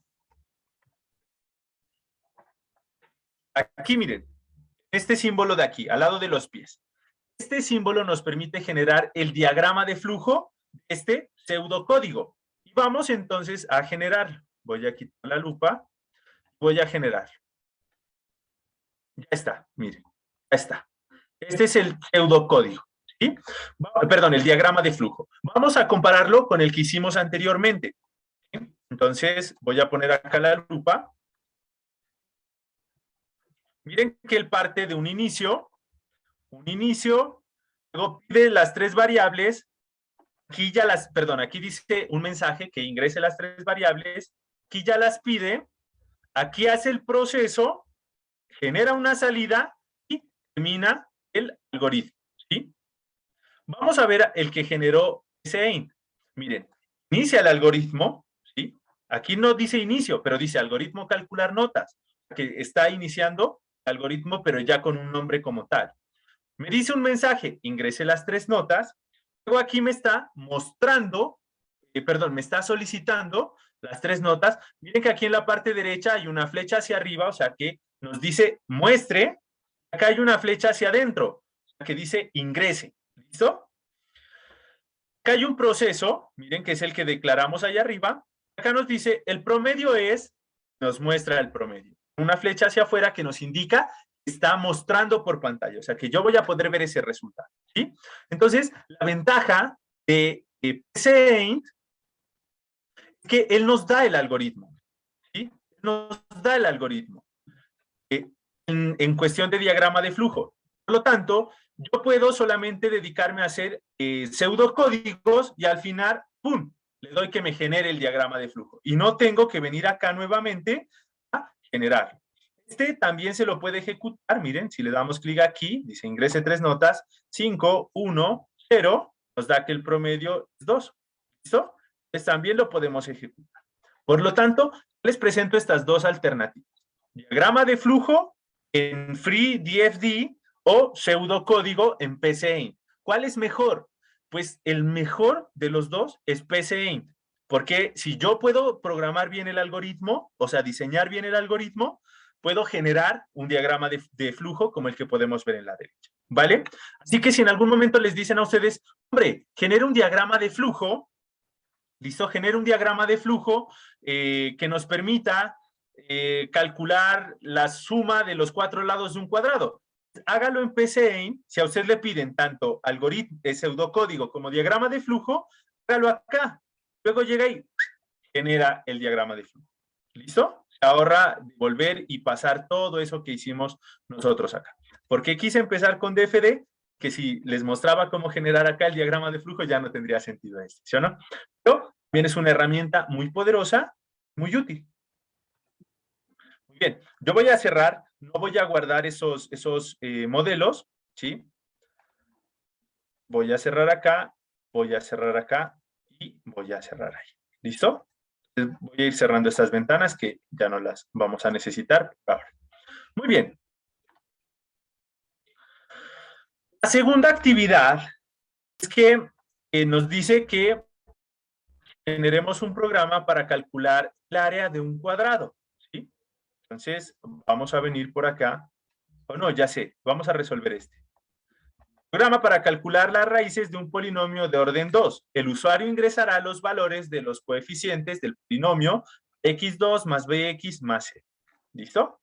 aquí miren, este símbolo de aquí, al lado de los pies. Este símbolo nos permite generar el diagrama de flujo de este pseudocódigo. Y vamos entonces a generar. Voy a quitar la lupa, voy a generar. Ya está, miren, ya está. Este es el pseudocódigo. ¿Sí? Perdón, el diagrama de flujo. Vamos a compararlo con el que hicimos anteriormente. ¿Sí? Entonces, voy a poner acá la lupa. Miren que él parte de un inicio, luego pide las tres variables, aquí ya las, perdón, aquí dice un mensaje que ingrese las tres variables, aquí ya las pide, aquí hace el proceso, genera una salida y termina el algoritmo. ¿Sí? Vamos a ver el que generó ese AINT. Miren, inicia el algoritmo, ¿sí? Aquí no dice inicio, pero dice algoritmo calcular notas, que está iniciando el algoritmo, pero ya con un nombre como tal. Me dice un mensaje, ingrese las tres notas, luego aquí me está mostrando, me está solicitando las tres notas. Miren que aquí en la parte derecha hay una flecha hacia arriba, o sea que nos dice muestre, acá hay una flecha hacia adentro, que dice ingrese. ¿Listo? Acá hay un proceso, miren que es el que declaramos allá arriba. Acá nos dice el promedio es, nos muestra el promedio. Una flecha hacia afuera que nos indica que está mostrando por pantalla, o sea que yo voy a poder ver ese resultado. ¿Sí? Entonces, la ventaja de PSAINT es que él nos da el algoritmo. ¿Sí? Nos da el algoritmo en cuestión de diagrama de flujo. Por lo tanto, yo puedo solamente dedicarme a hacer pseudocódigos y al final, ¡pum!, le doy que me genere el diagrama de flujo. Y no tengo que venir acá nuevamente a generarlo. Este también se lo puede ejecutar, miren, si le damos clic aquí, dice ingrese tres notas, 5, 1, 0, nos da que el promedio es 2. ¿Listo? Pues también lo podemos ejecutar. Por lo tanto, les presento estas dos alternativas. Diagrama de flujo en FreeDFD o pseudocódigo en PSAINT. ¿Cuál es mejor? Pues el mejor de los dos es PSAINT, porque si yo puedo programar bien el algoritmo, o sea, diseñar bien el algoritmo, puedo generar un diagrama de flujo como el que podemos ver en la derecha, ¿vale? Así que si en algún momento les dicen a ustedes, hombre, genera un diagrama de flujo, ¿listo? Genera un diagrama de flujo que nos permita calcular la suma de los cuatro lados de un cuadrado. Hágalo en PSAINT. Si a usted le piden tanto algoritmo, pseudocódigo como diagrama de flujo, hágalo acá. Luego llega y genera el diagrama de flujo. ¿Listo? Se ahorra volver y pasar todo eso que hicimos nosotros acá. ¿Por qué quise empezar con DFD? Que si les mostraba cómo generar acá el diagrama de flujo ya no tendría sentido esto, ¿sí o no? Pero también es una herramienta muy poderosa, muy útil. Muy bien, yo voy a cerrar, no voy a guardar esos modelos, ¿sí? Voy a cerrar acá y voy a cerrar ahí. ¿Listo? Voy a ir cerrando estas ventanas que ya no las vamos a necesitar ahora. Muy bien. La segunda actividad es que nos dice que generemos un programa para calcular el área de un cuadrado. ¿Sí? Entonces, vamos a venir por acá. O no, ya sé, vamos a resolver este. Programa para calcular las raíces de un polinomio de orden 2. El usuario ingresará los valores de los coeficientes del polinomio x2 más bx más c. ¿Listo?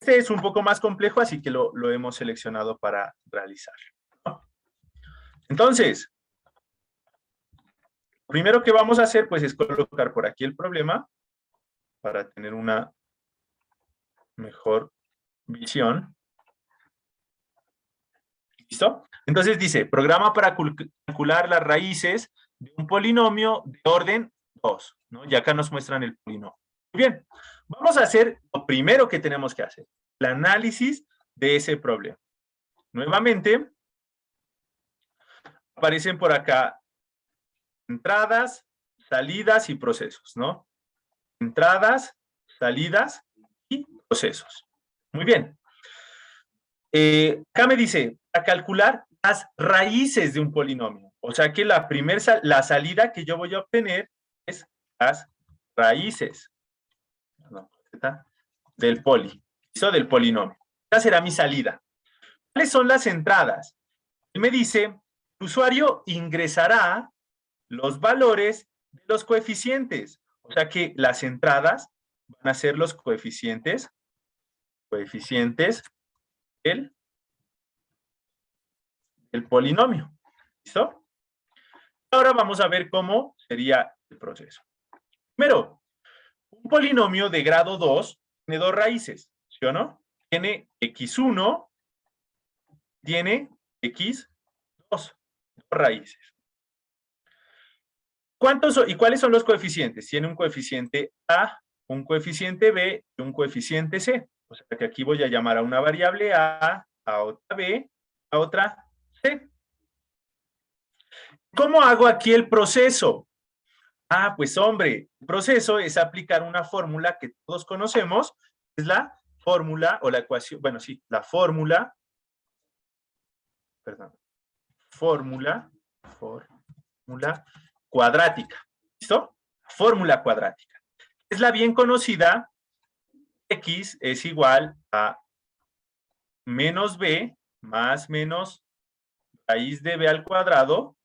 Este es un poco más complejo, así que lo hemos seleccionado para realizar. Entonces, lo primero que vamos a hacer pues es colocar por aquí el problema para tener una mejor visión. ¿Listo? Entonces dice, programa para calcular las raíces de un polinomio de orden 2, ¿no? Y acá nos muestran el polinomio. Muy bien, vamos a hacer lo primero que tenemos que hacer, el análisis de ese problema. Nuevamente, aparecen por acá entradas, salidas y procesos, ¿no? Entradas, salidas y procesos. Muy bien. Acá me dice, a calcular las raíces de un polinomio. O sea que la salida que yo voy a obtener es las raíces del del polinomio. Esta será mi salida. ¿Cuáles son las entradas? Él me dice, el usuario ingresará los valores de los coeficientes. O sea que las entradas van a ser los coeficientes del polinomio. ¿Listo? Ahora vamos a ver cómo sería el proceso. Primero, un polinomio de grado 2 tiene dos raíces, ¿sí o no? Tiene x1, tiene x2, dos raíces. ¿Y cuáles son los coeficientes? Tiene un coeficiente A, un coeficiente B y un coeficiente C. O sea que aquí voy a llamar a una variable A otra B, a otra C. ¿Cómo hago aquí el proceso? Ah, pues hombre, el proceso es aplicar una fórmula que todos conocemos, es la fórmula o la ecuación, bueno, sí, la fórmula cuadrática. ¿Listo? Fórmula cuadrática. Es la bien conocida, x es igual a menos b más menos raíz de b al cuadrado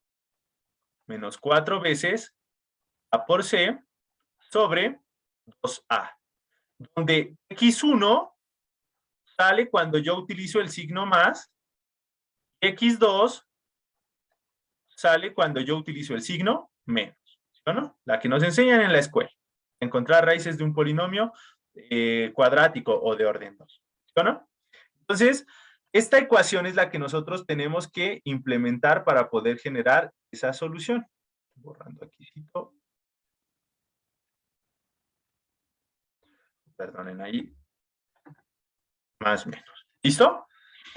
menos 4 veces a por c sobre 2a, donde x1 sale cuando yo utilizo el signo más, x2 sale cuando yo utilizo el signo menos, ¿sí o no? La que nos enseñan en la escuela, encontrar raíces de un polinomio cuadrático o de orden 2, ¿sí o no? Entonces, esta ecuación es la que nosotros tenemos que implementar para poder generar esa solución. Borrando aquí. Perdonen ahí. Más o menos. ¿Listo?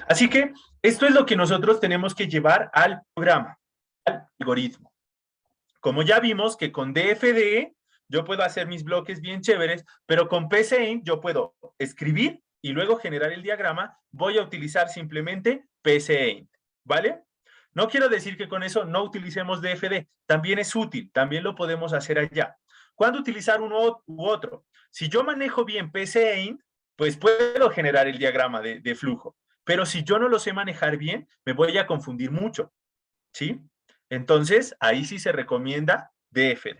Así que esto es lo que nosotros tenemos que llevar al programa, al algoritmo. Como ya vimos que con DFD yo puedo hacer mis bloques bien chéveres, pero con PCInt yo puedo escribir y luego generar el diagrama. Voy a utilizar simplemente PCInt, ¿vale? No quiero decir que con eso no utilicemos DFD. También es útil, también lo podemos hacer allá. ¿Cuándo utilizar uno u otro? Si yo manejo bien PCInt, pues puedo generar el diagrama de flujo. Pero si yo no lo sé manejar bien, me voy a confundir mucho, ¿sí? Entonces, ahí sí se recomienda DFD.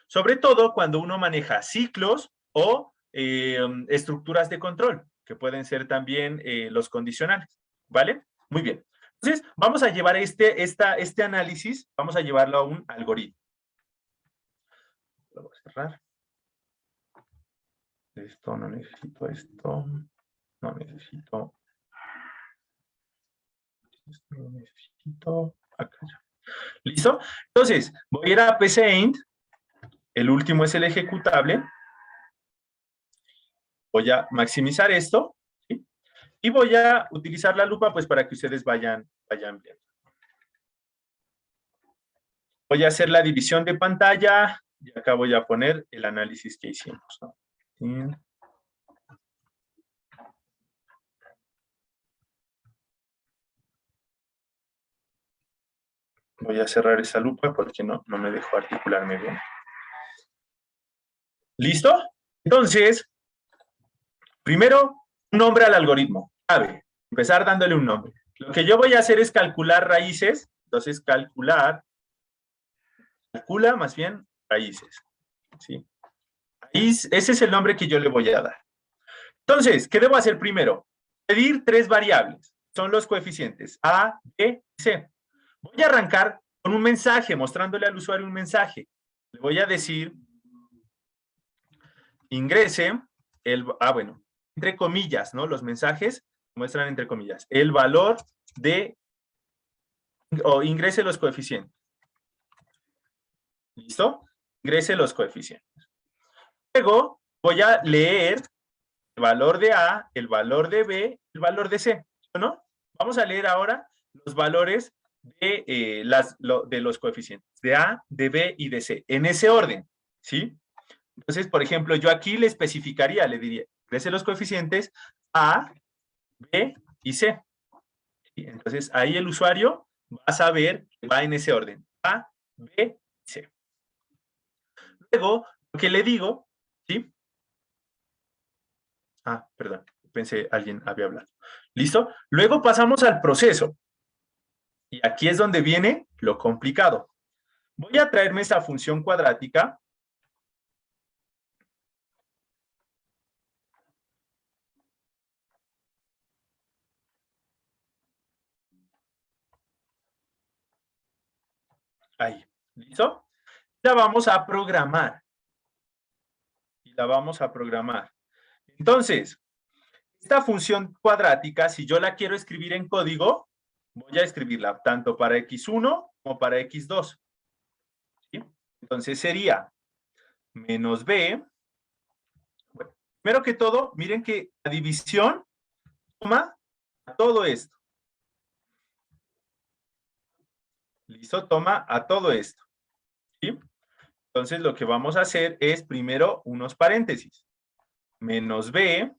Sobre todo cuando uno maneja ciclos o estructuras de control, que pueden ser también los condicionales, ¿vale? Muy bien. Entonces, vamos a llevar este análisis, vamos a llevarlo a un algoritmo. Lo voy a cerrar. Esto, no necesito esto. No necesito. Esto lo necesito. Acá ya. ¿Listo? Entonces, voy a ir a PCInt. El último es el ejecutable. Voy a maximizar esto. ¿Sí? Y voy a utilizar la lupa pues para que ustedes vayan viendo. Voy a hacer la división de pantalla y acá voy a poner el análisis que hicimos, ¿no? Sí. Voy a cerrar esa lupa porque no me dejó articularme bien. ¿Listo? Entonces, primero, un nombre al algoritmo. Clave. Empezar dándole un nombre. Lo que yo voy a hacer es calcular raíces. Entonces, calcula más bien raíces. ¿Sí? Ese es el nombre que yo le voy a dar. Entonces, ¿qué debo hacer primero? Pedir tres variables. Son los coeficientes A, B y C. Voy a arrancar con un mensaje, mostrándole al usuario un mensaje. Le voy a decir, ingrese entre comillas, ¿no? Los mensajes muestran entre comillas, el valor de o ingrese los coeficientes. ¿Listo? Ingrese los coeficientes. Luego voy a leer el valor de A, el valor de B, el valor de C, ¿no? Vamos a leer ahora los valores de, de los coeficientes, de A, de B y de C, en ese orden, ¿sí? Entonces, por ejemplo, yo aquí le especificaría, le diría, ingrese los coeficientes A, B y C. ¿Sí? Entonces, ahí el usuario va a saber que va en ese orden, A, B y C. Luego, lo que le digo, ¿sí? Ah, perdón, pensé alguien había hablado. ¿Listo? Luego pasamos al proceso. Y aquí es donde viene lo complicado. Voy a traerme esa función cuadrática. Ahí, ¿listo? La vamos a programar. Y la vamos a programar. Entonces, esta función cuadrática, si yo la quiero escribir en código, voy a escribirla tanto para x1 como para x2. ¿Sí? Entonces sería menos b. Bueno, primero que todo, miren que la división toma a todo esto. ¿Listo? Toma a todo esto. ¿Sí? Entonces lo que vamos a hacer es primero unos paréntesis. Menos b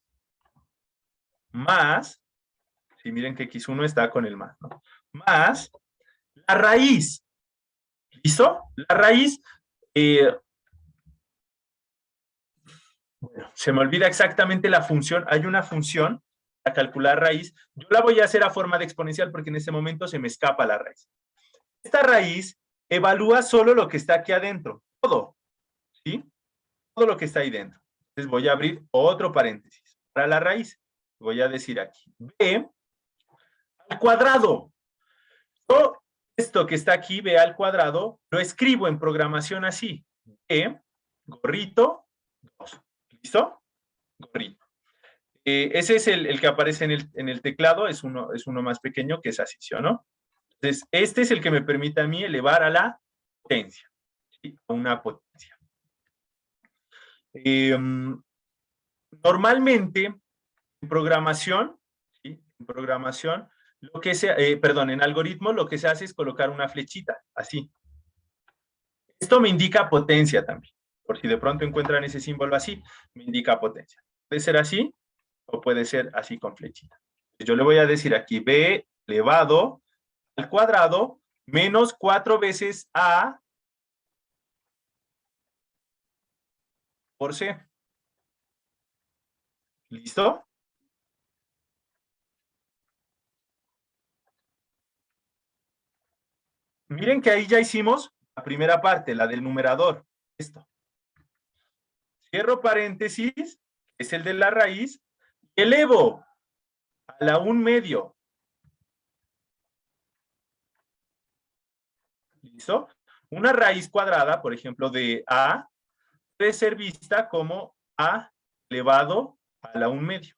más, si miren que x1 está con el más, ¿no? Más la raíz. ¿Listo? La raíz, bueno, se me olvida exactamente la función. Hay una función para calcular raíz. Yo la voy a hacer a forma de exponencial porque en este momento se me escapa la raíz. Esta raíz evalúa solo lo que está aquí adentro. Todo. ¿Sí? Todo lo que está ahí dentro. Entonces voy a abrir otro paréntesis. Para la raíz, voy a decir aquí. B al cuadrado. Todo esto que está aquí, B al cuadrado, lo escribo en programación así. B, gorrito, 2. ¿Listo? Gorrito. Ese es el que aparece en el teclado, es uno más pequeño que es así, ¿sí o no? Entonces, este es el que me permite a mí elevar a la potencia, ¿sí? A una potencia. Normalmente, en programación, ¿sí? En programación, lo que se, perdón, en algoritmo, lo que se hace es colocar una flechita, así. Esto me indica potencia también. Por si de pronto encuentran ese símbolo así, me indica potencia. Puede ser así, o puede ser así con flechita. Yo le voy a decir aquí b elevado al cuadrado menos 4 veces a por c. ¿Listo? Miren que ahí ya hicimos la primera parte, la del numerador. Esto. Cierro paréntesis, es el de la raíz, elevo a la 1/2. ¿Listo? Una raíz cuadrada, por ejemplo, de a, puede ser vista como a elevado a la 1/2.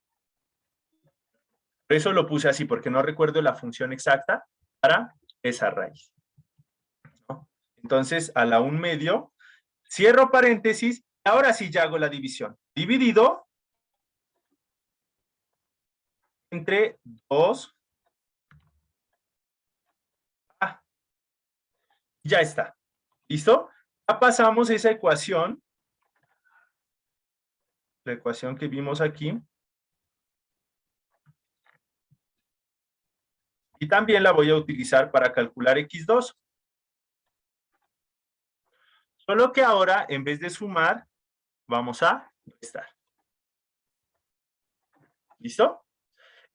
Por eso lo puse así, porque no recuerdo la función exacta para esa raíz. ¿No? Entonces, a la 1/2, cierro paréntesis, ahora sí ya hago la división. Dividido entre 2. Ya está. ¿Listo? Ya pasamos esa ecuación, la ecuación que vimos aquí. Y también la voy a utilizar para calcular x2. Solo que ahora, en vez de sumar, vamos a restar. ¿Listo?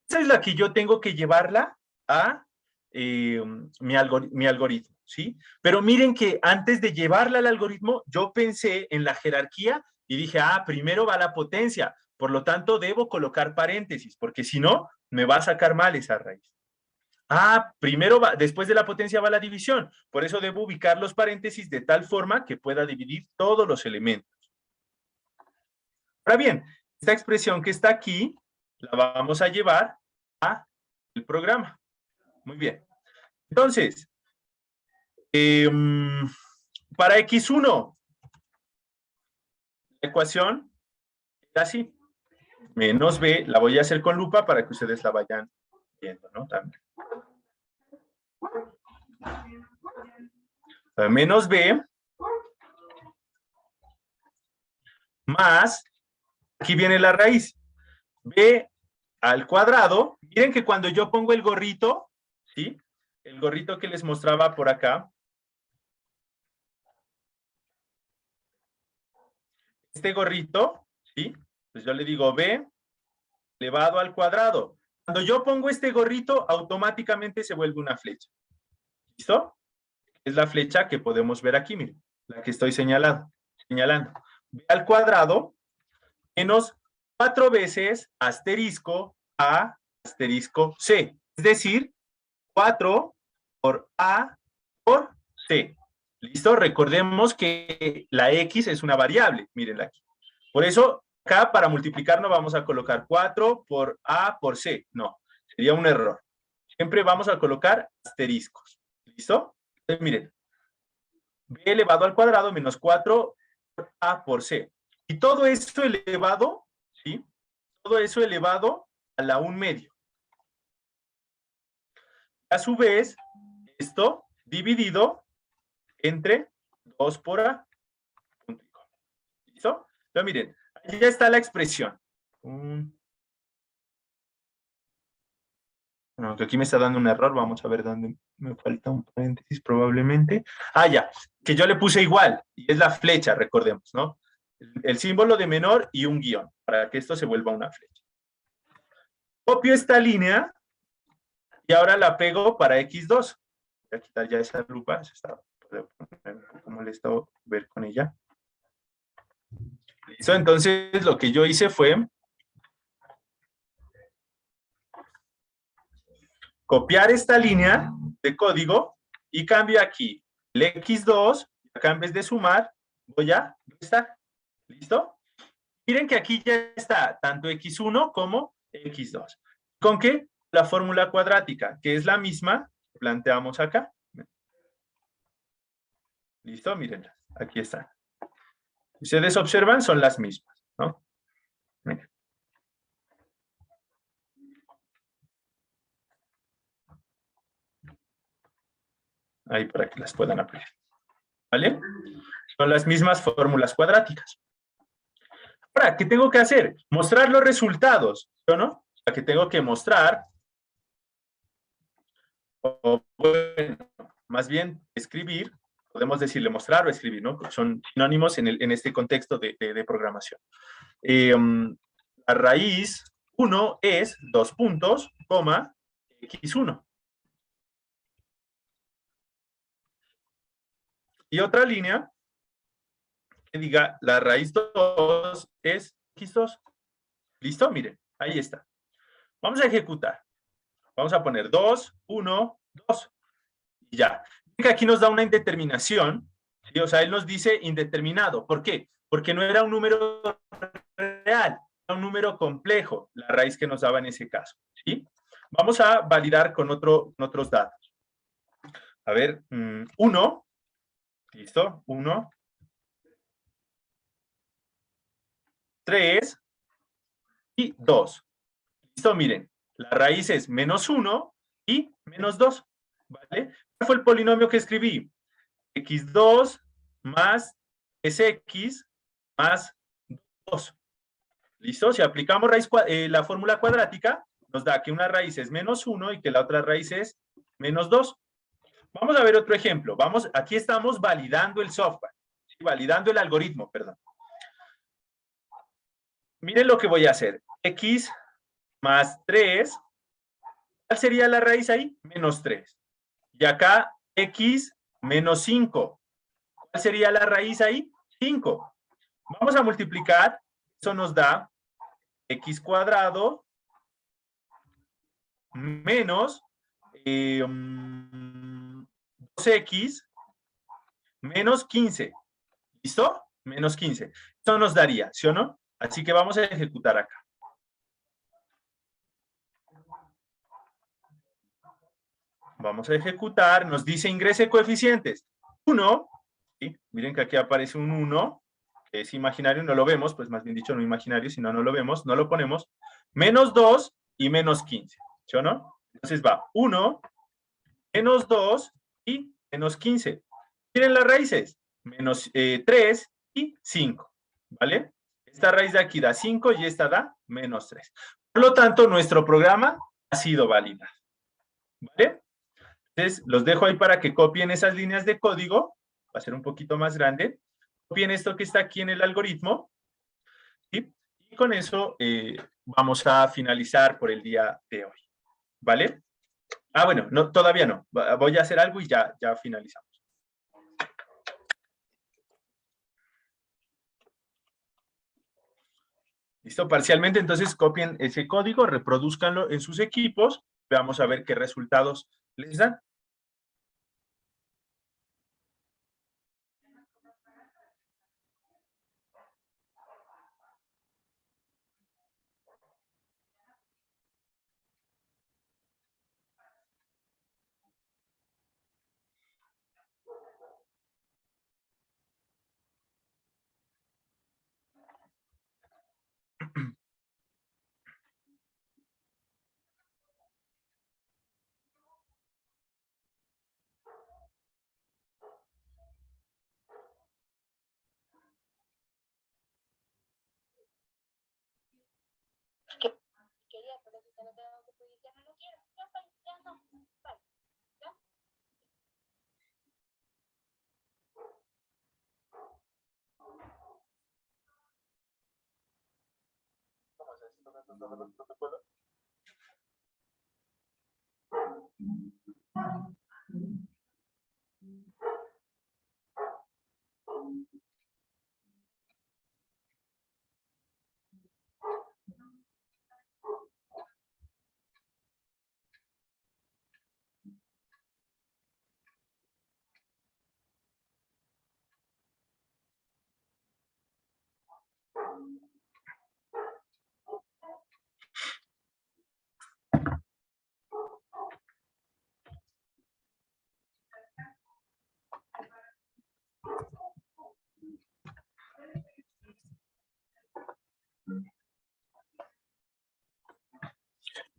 Esa es la que yo tengo que llevarla a mi algoritmo, ¿sí? Pero miren que antes de llevarla al algoritmo, yo pensé en la jerarquía y dije, primero va la potencia, por lo tanto debo colocar paréntesis, porque si no, me va a sacar mal esa raíz. Primero va, después de la potencia va la división, por eso debo ubicar los paréntesis de tal forma que pueda dividir todos los elementos. Ahora bien, esta expresión que está aquí, la vamos a llevar al programa. Muy bien. Entonces, Para x1, la ecuación es así. Menos b, la voy a hacer con lupa para que ustedes la vayan viendo, ¿no? También. Menos b más, aquí viene la raíz, b al cuadrado. Miren que cuando yo pongo el gorrito, ¿sí? El gorrito que les mostraba por acá, este gorrito, ¿sí? Pues yo le digo b elevado al cuadrado. Cuando yo pongo este gorrito, automáticamente se vuelve una flecha. ¿Listo? Es la flecha que podemos ver aquí, miren, la que estoy señalando. B al cuadrado menos 4 veces asterisco A asterisco C. Es decir, 4 por A por C. ¿Listo? Recordemos que la X es una variable. Mírenla aquí. Por eso, acá para multiplicar no vamos a colocar 4 por A por C. No, sería un error. Siempre vamos a colocar asteriscos. ¿Listo? Entonces, miren. B elevado al cuadrado menos 4 por A por C. Y todo eso elevado, ¿sí? Todo eso elevado a la 1/2. A su vez, esto dividido entre 2 por A. ¿Listo? Entonces, miren, ahí ya está la expresión. Bueno, que aquí me está dando un error, vamos a ver dónde me falta un paréntesis probablemente. Ah, ya, que yo le puse igual, y es la flecha, recordemos, ¿no? El símbolo de menor y un guión, para que esto se vuelva una flecha. Copio esta línea y ahora la pego para X2. Voy a quitar ya esa lupa, se está un poco molesto ver con ella. ¿Listo? Entonces, lo que yo hice fue copiar esta línea de código y cambio aquí el X2, acá en vez de sumar, voy a restar. ¿Listo? Miren que aquí ya está tanto X1 como X2. ¿Con qué? La fórmula cuadrática, que es la misma que planteamos acá. ¿Listo? Miren, aquí están. Ustedes observan, son las mismas, ¿no? Miren. Ahí para que las puedan aplicar. ¿Vale? Son las mismas fórmulas cuadráticas. Ahora, ¿qué tengo que hacer? Mostrar los resultados, ¿o no? O sea, que tengo que mostrar, o bueno, más bien escribir, podemos decirle mostrar o escribir, ¿no? Son sinónimos en este contexto de programación. La raíz 1 es 2 puntos, coma, x1. Y otra línea que diga la raíz 2 es x2. ¿Listo? Miren, ahí está. Vamos a ejecutar. Vamos a poner 2, 1, 2. Y ya. Que aquí nos da una indeterminación. ¿Sí? O sea, él nos dice indeterminado. ¿Por qué? Porque no era un número real, era un número complejo, la raíz que nos daba en ese caso. ¿Sí? Vamos a validar con otros datos. A ver, 1. ¿Listo? 1. 3 y 2. ¿Listo? Miren, la raíz es menos 1 y menos 2. ¿Vale? ¿Cuál fue el polinomio que escribí? X2 más SX más 2. ¿Listo? Si aplicamos la fórmula cuadrática, nos da que una raíz es menos 1 y que la otra raíz es menos 2. Vamos a ver otro ejemplo. Aquí estamos validando el software, ¿sí? Validando el algoritmo, perdón. Miren lo que voy a hacer. X más 3. ¿Cuál sería la raíz ahí? Menos 3. Y acá, X menos 5. ¿Cuál sería la raíz ahí? 5. Vamos a multiplicar. Eso nos da X cuadrado menos 2X menos 15. ¿Listo? Menos 15. Eso nos daría, ¿sí o no? Así que vamos a ejecutar acá. Vamos a ejecutar, nos dice ingrese coeficientes. 1, ¿sí? Miren que aquí aparece un 1, que es imaginario, no lo vemos, pues más bien dicho no imaginario, sino no lo vemos, no lo ponemos. Menos 2 y menos 15, ¿sí o no? Entonces va 1, menos 2 y menos 15. Miren las raíces, menos 3 y 5, ¿vale? Esta raíz de aquí da 5 y esta da menos 3. Por lo tanto, nuestro programa ha sido validado, ¿vale? Entonces, los dejo ahí para que copien esas líneas de código. Va a ser un poquito más grande. Copien esto que está aquí en el algoritmo. ¿Sí? Y con eso vamos a finalizar por el día de hoy, ¿vale? Ah, bueno, no, todavía no. Voy a hacer algo y ya finalizamos. ¿Listo? Parcialmente, entonces copien ese código, reproduzcanlo en sus equipos. Veamos a ver qué resultados les dan.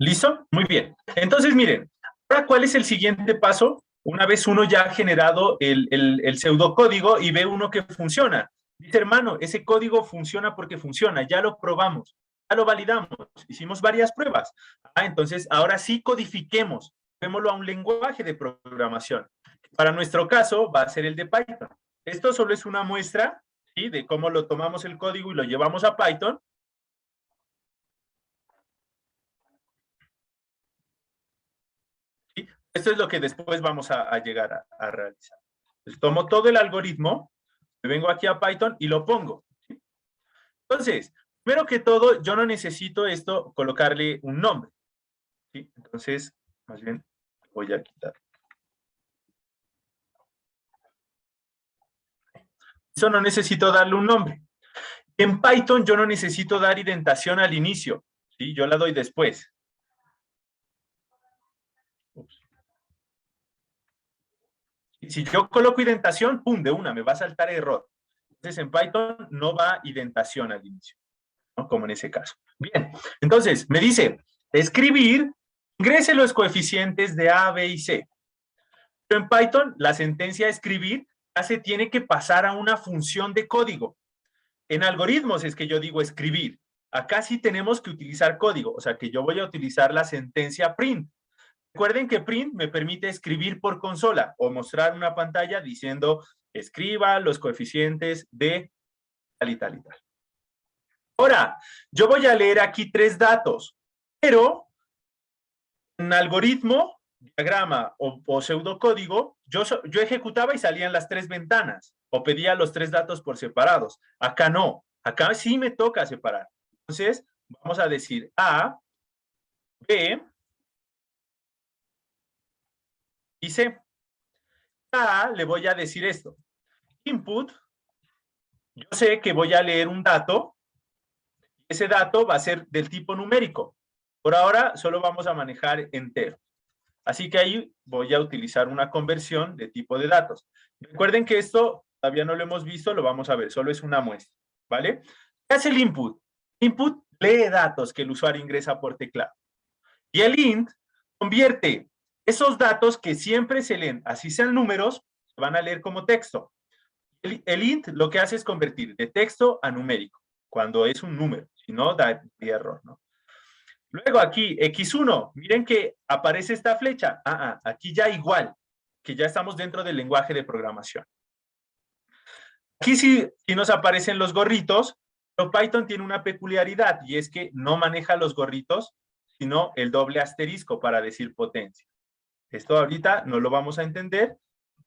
¿Listo? Muy bien. Entonces, miren, ahora, ¿cuál es el siguiente paso? Una vez uno ya ha generado el pseudocódigo y ve uno que funciona. Dice, hermano, ese código funciona porque funciona, ya lo probamos, ya lo validamos, hicimos varias pruebas. Entonces, ahora sí codifiquemos, démoslo a un lenguaje de programación. Para nuestro caso, va a ser el de Python. Esto solo es una muestra, ¿sí?, de cómo lo tomamos el código y lo llevamos a Python. Esto es lo que después vamos a llegar a realizar. Entonces, tomo todo el algoritmo, me vengo aquí a Python y lo pongo. ¿Sí? Entonces, primero que todo, yo no necesito esto colocarle un nombre. ¿Sí? Entonces, más bien, voy a quitar. Eso no necesito darle un nombre. En Python yo no necesito dar indentación al inicio. ¿Sí? Yo la doy después. Ups. Si yo coloco indentación, pum, de una, me va a saltar error. Entonces, en Python no va indentación al inicio, ¿no? Como en ese caso. Bien, entonces, me dice, escribir, ingrese los coeficientes de A, B y C. Pero en Python, la sentencia escribir ya se tiene que pasar a una función de código. En algoritmos es que yo digo escribir. Acá sí tenemos que utilizar código, o sea que yo voy a utilizar la sentencia print. Recuerden que print me permite escribir por consola o mostrar una pantalla diciendo escriba los coeficientes de tal y tal y tal. Ahora, yo voy a leer aquí 3 datos, pero en algoritmo, diagrama o pseudocódigo, yo ejecutaba y salían las 3 ventanas o pedía los 3 datos por separados. Acá no, acá sí me toca separar. Entonces, vamos a decir A, B y C. A le voy a decir esto. Input, yo sé que voy a leer un dato. Ese dato va a ser del tipo numérico. Por ahora, solo vamos a manejar entero. Así que ahí voy a utilizar una conversión de tipo de datos. Recuerden que esto todavía no lo hemos visto, lo vamos a ver, solo es una muestra, ¿vale? ¿Qué hace el input? Input lee datos que el usuario ingresa por teclado. Y el int convierte esos datos que siempre se leen, así sean números, se van a leer como texto. El int lo que hace es convertir de texto a numérico, cuando es un número, si no da error, ¿no? Luego aquí, X1, miren que aparece esta flecha. Aquí ya igual, que ya estamos dentro del lenguaje de programación. Aquí sí nos aparecen los gorritos, pero Python tiene una peculiaridad y es que no maneja los gorritos, sino el doble asterisco para decir potencia. Esto ahorita no lo vamos a entender,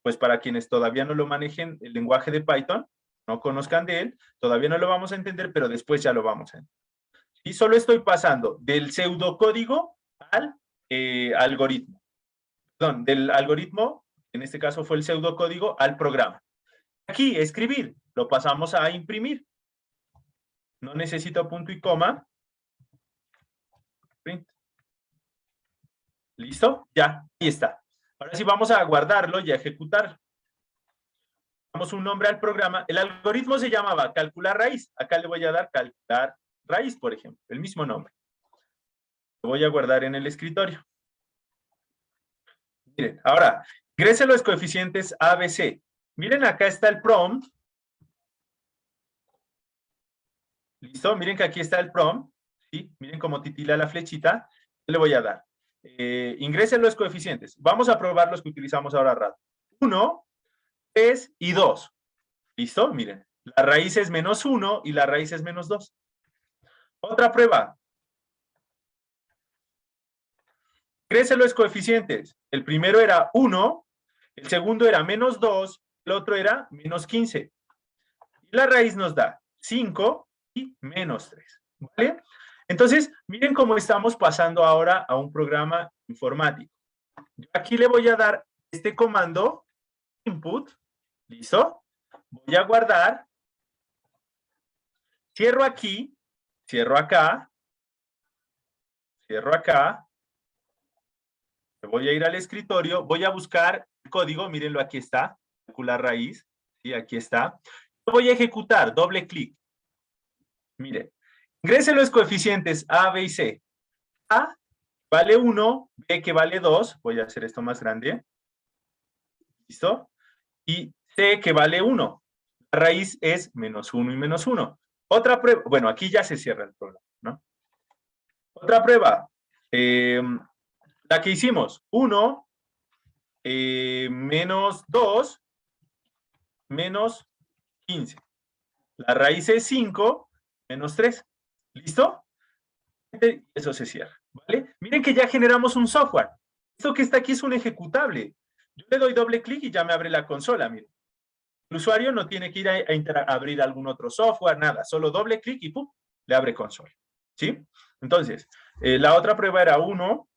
pues para quienes todavía no lo manejen el lenguaje de Python, no conozcan de él, todavía no lo vamos a entender, pero después ya lo vamos a entender. Y solo estoy pasando del pseudocódigo al algoritmo. Perdón, del algoritmo, en este caso fue el pseudocódigo, al programa. Aquí, escribir, lo pasamos a imprimir. No necesito punto y coma. Print. ¿Listo? Ya, ahí está. Ahora sí vamos a guardarlo y a ejecutar. Damos un nombre al programa. El algoritmo se llamaba calcular raíz. Acá le voy a dar calcular raíz, por ejemplo, el mismo nombre. Lo voy a guardar en el escritorio. Miren, ahora, ingrese los coeficientes A, B, C. Miren, acá está el prompt. ¿Listo? Miren que aquí está el prompt. ¿Sí? Miren cómo titila la flechita. ¿Qué le voy a dar? Ingresen los coeficientes. Vamos a probar los que utilizamos ahora rato. 1, 3 y 2. ¿Listo? Miren, la raíz es menos 1 y la raíz es menos 2. Otra prueba. Ingresen los coeficientes. El primero era 1, el segundo era menos 2, el otro era menos 15. Y la raíz nos da 5 y menos 3. ¿Vale? Entonces, miren cómo estamos pasando ahora a un programa informático. Yo aquí le voy a dar este comando, input, ¿listo? Voy a guardar, cierro aquí, cierro acá, cierro acá, voy a ir al escritorio, voy a buscar el código, mírenlo, aquí está, calcular raíz, y aquí está. Voy a ejecutar, doble clic. Miren, ingresen los coeficientes A, B y C. A vale 1, B que vale 2, voy a hacer esto más grande. ¿Listo? Y C que vale 1. La raíz es menos 1 y menos 1. Otra prueba, bueno, aquí ya se cierra el programa, ¿no? Otra prueba, la que hicimos, 1 menos 2 menos 15. La raíz es 5 menos 3. ¿Listo? Eso se cierra, ¿vale? Miren que ya generamos un software. Esto que está aquí es un ejecutable. Yo le doy doble clic y ya me abre la consola, miren. El usuario no tiene que ir a abrir algún otro software, nada. Solo doble clic y ¡pum! Le abre consola. ¿Sí? Entonces, la otra prueba era 1,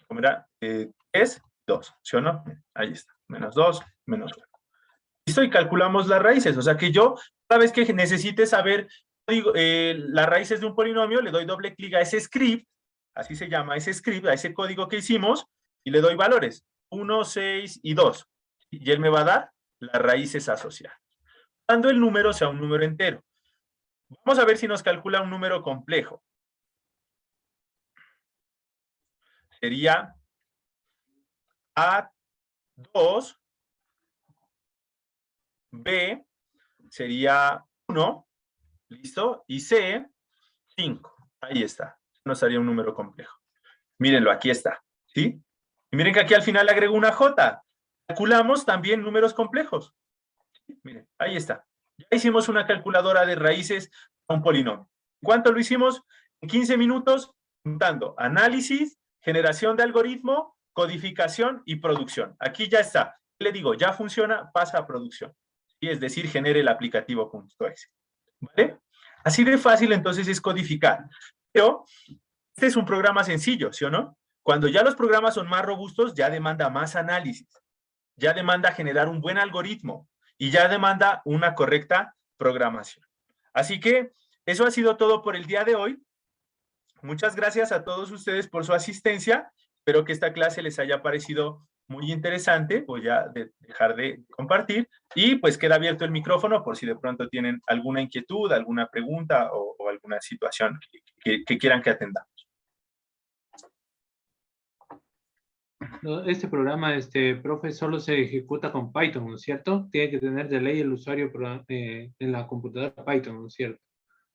¿cómo era? 3, 2, ¿sí o no? Ahí está. Menos 2, menos 1. Listo, y calculamos las raíces. O sea que yo, cada vez que necesite saber las raíces de un polinomio, le doy doble clic a ese script, así se llama ese script, a ese código que hicimos, y le doy valores, 1, 6 y 2. Y él me va a dar las raíces asociadas. Cuando el número sea un número entero. Vamos a ver si nos calcula un número complejo. Sería A2, B sería 1, ¿listo? Y C, 5. Ahí está. Nos haría un número complejo. Mírenlo, aquí está. ¿Sí? Y miren que aquí al final le agrego una J. Calculamos también números complejos. Miren, ahí está. Ya hicimos una calculadora de raíces a un polinomio. ¿Cuánto lo hicimos? En 15 minutos, juntando análisis, generación de algoritmo, codificación y producción. Aquí ya está. Le digo, ya funciona, pasa a producción. Y es decir, genere el aplicativo .exe. ¿Vale? Así de fácil entonces es codificar. Pero este es un programa sencillo, ¿sí o no? Cuando ya los programas son más robustos, ya demanda más análisis. Ya demanda generar un buen algoritmo. Y ya demanda una correcta programación. Así que eso ha sido todo por el día de hoy. Muchas gracias a todos ustedes por su asistencia. Espero que esta clase les haya parecido muy interesante. Voy a dejar de compartir y pues queda abierto el micrófono por si de pronto tienen alguna inquietud, alguna pregunta o alguna situación que quieran que atendamos. Este programa, profe, solo se ejecuta con Python, ¿no es cierto? Tiene que tener de ley el usuario en la computadora Python, ¿no es cierto?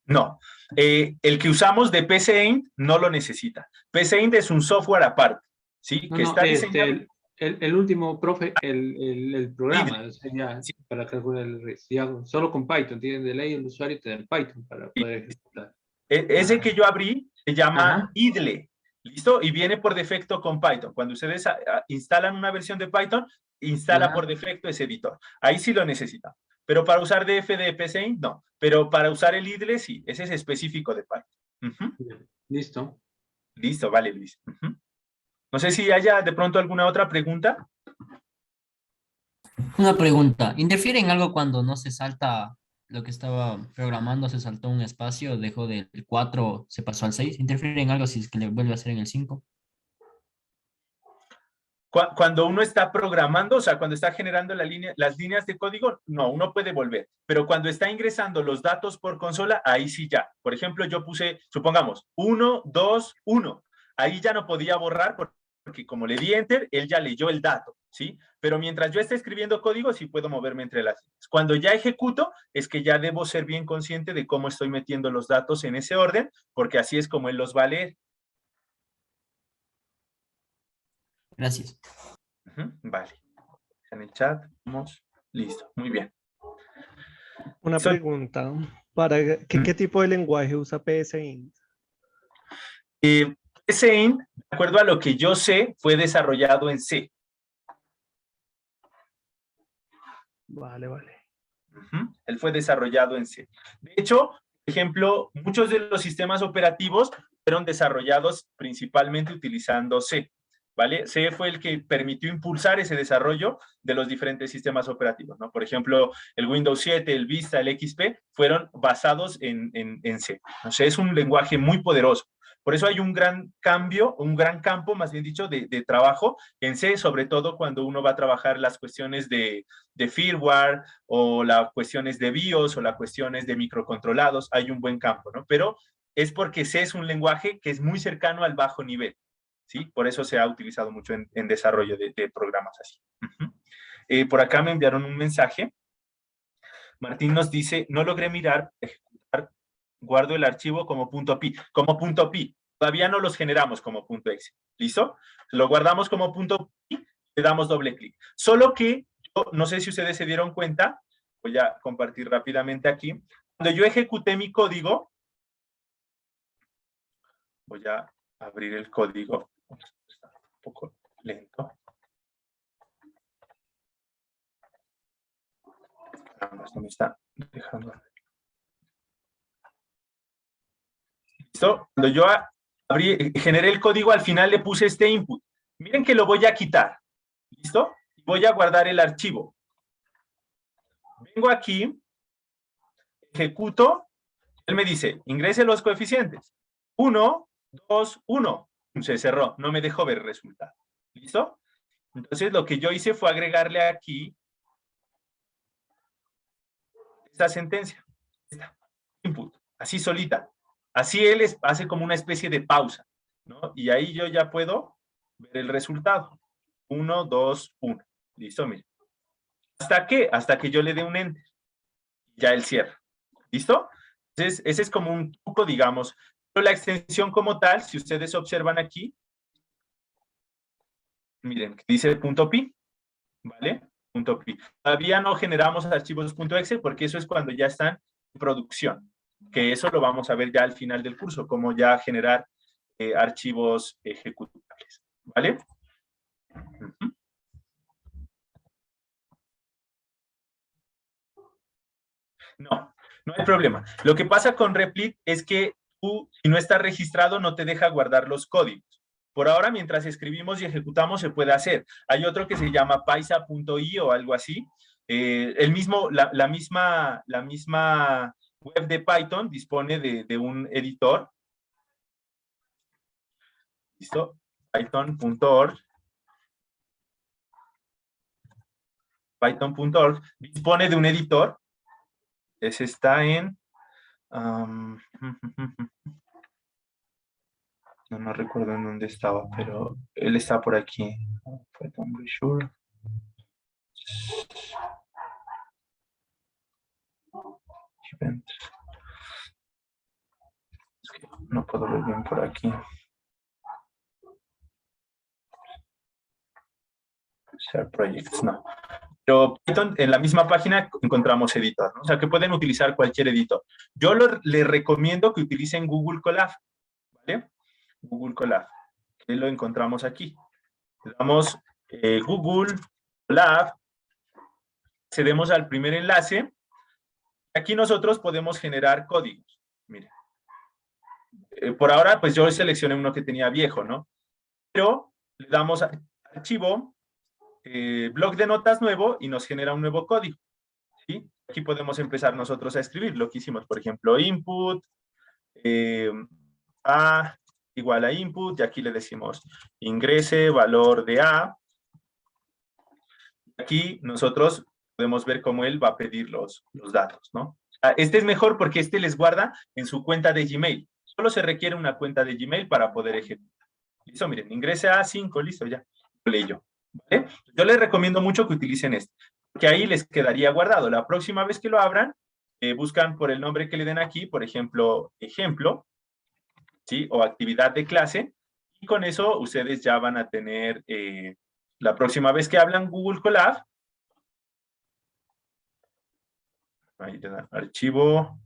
No, el que usamos de PCInt no lo necesita. PCInt es un software aparte, ¿sí? No, Que no, está diseñado. el último, profe, el programa, Idle. o sea, ya, Sí, para calcular el riesgo. Ya, solo con Python, tienen de ley el usuario tener Python para poder ejecutar. ese Ajá. que yo abrí se llama Ajá. Idle, ¿listo? Y viene por defecto con Python. Cuando ustedes instalan una versión de Python, instala Ajá. por defecto ese editor. Ahí sí lo necesitan. Pero para usar DF de PCInt, no. Pero para usar el Idle, sí. Ese es específico de Python. Ujú. Bien, listo. Listo, vale, Luis. Ujú. No sé si haya de pronto alguna otra pregunta. Una pregunta. ¿Interfiere en algo cuando no se salta lo que estaba programando, se saltó un espacio, dejó del 4, se pasó al 6? ¿Interfiere en algo si es que le vuelve a hacer en el 5? Cuando uno está programando, o sea, cuando está generando las líneas de código, no, uno puede volver. Pero cuando está ingresando los datos por consola, ahí sí ya. Por ejemplo, yo puse, supongamos, 1, 2, 1. Ahí ya no podía borrar porque como le di enter, él ya leyó el dato, ¿sí? Pero mientras yo esté escribiendo código, sí puedo moverme entre las líneas. Cuando ya ejecuto, es que ya debo ser bien consciente de cómo estoy metiendo los datos en ese orden, porque así es como él los va a leer. Gracias. Vale. En el chat, vamos. Listo, muy bien. Una pregunta. ¿Qué tipo de lenguaje usa PSInt? PSInt, de acuerdo a lo que yo sé, fue desarrollado en C. Vale. Él fue desarrollado en C. De hecho, por ejemplo, muchos de los sistemas operativos fueron desarrollados principalmente utilizando C. ¿Vale? C fue el que permitió impulsar ese desarrollo de los diferentes sistemas operativos, ¿no? Por ejemplo, el Windows 7, el Vista, el XP, fueron basados en C. O sea, es un lenguaje muy poderoso. Por eso hay un gran cambio, un gran campo, más bien dicho, de trabajo en C, sobre todo cuando uno va a trabajar las cuestiones de firmware o las cuestiones de BIOS o las cuestiones de microcontrolados. Hay un buen campo, ¿no? Pero es porque C es un lenguaje que es muy cercano al bajo nivel. ¿Sí? Por eso se ha utilizado mucho en desarrollo de programas así. Por acá me enviaron un mensaje. Martín nos dice, no logré mirar, ejecutar, guardo el archivo como .pi. Como .pi. Todavía no los generamos como .exe. ¿Listo? Lo guardamos como .pi, le damos doble clic. Solo que, no sé si ustedes se dieron cuenta, voy a compartir rápidamente aquí. Cuando yo ejecuté mi código, voy a abrir el código. Está un poco lento. Esto me está dejando. ¿Listo? Cuando yo generé el código, al final le puse este input. Miren que lo voy a quitar. ¿Listo? Voy a guardar el archivo. Vengo aquí, ejecuto. Él me dice, ingrese los coeficientes. 1, 2, 1. Se cerró. No me dejó ver el resultado. ¿Listo? Entonces, lo que yo hice fue agregarle aquí esta sentencia, esta input, así solita. Así él hace como una especie de pausa, ¿no? Y ahí yo ya puedo ver el resultado. 1, 2, 1. Listo, mire. ¿Hasta qué? Hasta que yo le dé un enter. Ya él cierra. ¿Listo? Entonces, ese es como un truco, digamos. Pero la extensión como tal, si ustedes observan aquí, miren, dice .pi, ¿vale? .pi. Todavía no generamos archivos .exe porque eso es cuando ya están en producción, que eso lo vamos a ver ya al final del curso, cómo ya generar archivos ejecutables, ¿vale? No, no hay problema. Lo que pasa con Replit es que tú, si no estás registrado, no te deja guardar los códigos. Por ahora, mientras escribimos y ejecutamos, se puede hacer. Hay otro que se llama paisa.i o algo así. La misma web de Python dispone de un editor. ¿Listo? python.org. Python.org dispone de un editor. Ese está en... no recuerdo en dónde estaba, pero él está por aquí. Python Brochure. Event. Es que no puedo ver bien por aquí. Share Projects, no. Pero Python, en la misma página encontramos editor, ¿no? O sea, que pueden utilizar cualquier editor. Yo les recomiendo que utilicen Google Colab, ¿vale? Google Colab, que lo encontramos aquí. Le damos Google Colab, accedemos al primer enlace. Aquí nosotros podemos generar códigos. Miren. Por ahora, pues yo seleccioné uno que tenía viejo, ¿no? Pero le damos a archivo, bloc de notas nuevo y nos genera un nuevo código, ¿sí? Aquí podemos empezar nosotros a escribir lo que hicimos, por ejemplo, input, A igual a input, y aquí le decimos ingrese valor de A. Aquí nosotros podemos ver cómo él va a pedir los datos, ¿no? Este es mejor porque este les guarda en su cuenta de Gmail. Solo se requiere una cuenta de Gmail para poder ejecutar. Listo, miren, ingrese a 5, listo, ya. Lo leyo. ¿Vale? Yo les recomiendo mucho que utilicen este, porque ahí les quedaría guardado. La próxima vez que lo abran, buscan por el nombre que le den aquí, por ejemplo, ejemplo, ¿sí? O actividad de clase, y con eso ustedes ya van a tener, la próxima vez que hablan Google Colab, ahí le dan archivo,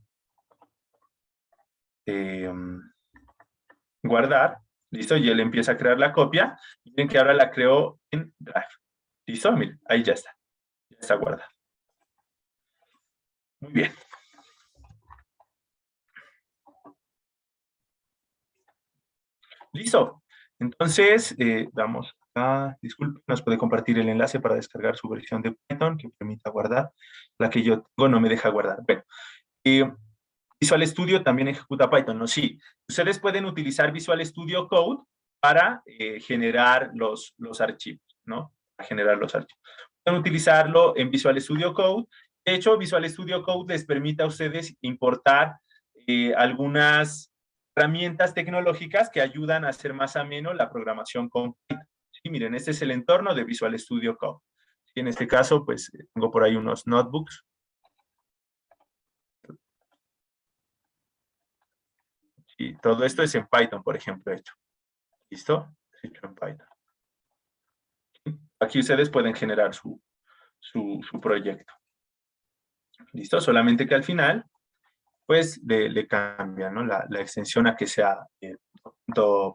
guardar, listo, y él empieza a crear la copia. Miren que ahora la creó en Drive. ¿Listo? Miren, ahí ya está guardada. Muy bien. Listo. Entonces, vamos acá. Disculpen, nos puede compartir el enlace para descargar su versión de Python que permita guardar. La que yo tengo no me deja guardar. Bueno, Visual Studio también ejecuta Python, ¿no? Sí. Ustedes pueden utilizar Visual Studio Code para generar los archivos, ¿no? Para generar los archivos. Pueden utilizarlo en Visual Studio Code. De hecho, Visual Studio Code les permite a ustedes importar algunas herramientas tecnológicas que ayudan a hacer más ameno la programación con Python. Sí, miren, este es el entorno de Visual Studio Code. Y en este caso, pues, tengo por ahí unos notebooks. Y todo esto es en Python, por ejemplo, hecho. ¿Listo? Hecho en Python. Aquí ustedes pueden generar su proyecto. ¿Listo? Solamente que al final, pues, le cambian, ¿no? La extensión a que sea Python,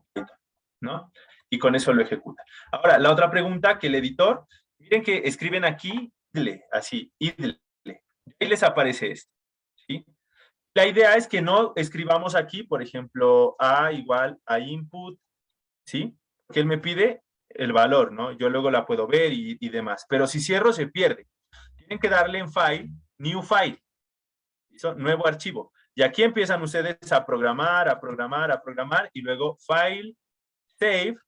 ¿no? Y con eso lo ejecuta. Ahora, la otra pregunta que el editor, miren que escriben aquí, idle, así, idle. Ahí les aparece esto, ¿sí? La idea es que no escribamos aquí, por ejemplo, A igual a input, ¿sí? Que él me pide el valor, ¿no? Yo luego la puedo ver y demás. Pero si cierro, se pierde. Tienen que darle en File, New File, ¿listo? Nuevo archivo. Y aquí empiezan ustedes a programar, y luego File, Save,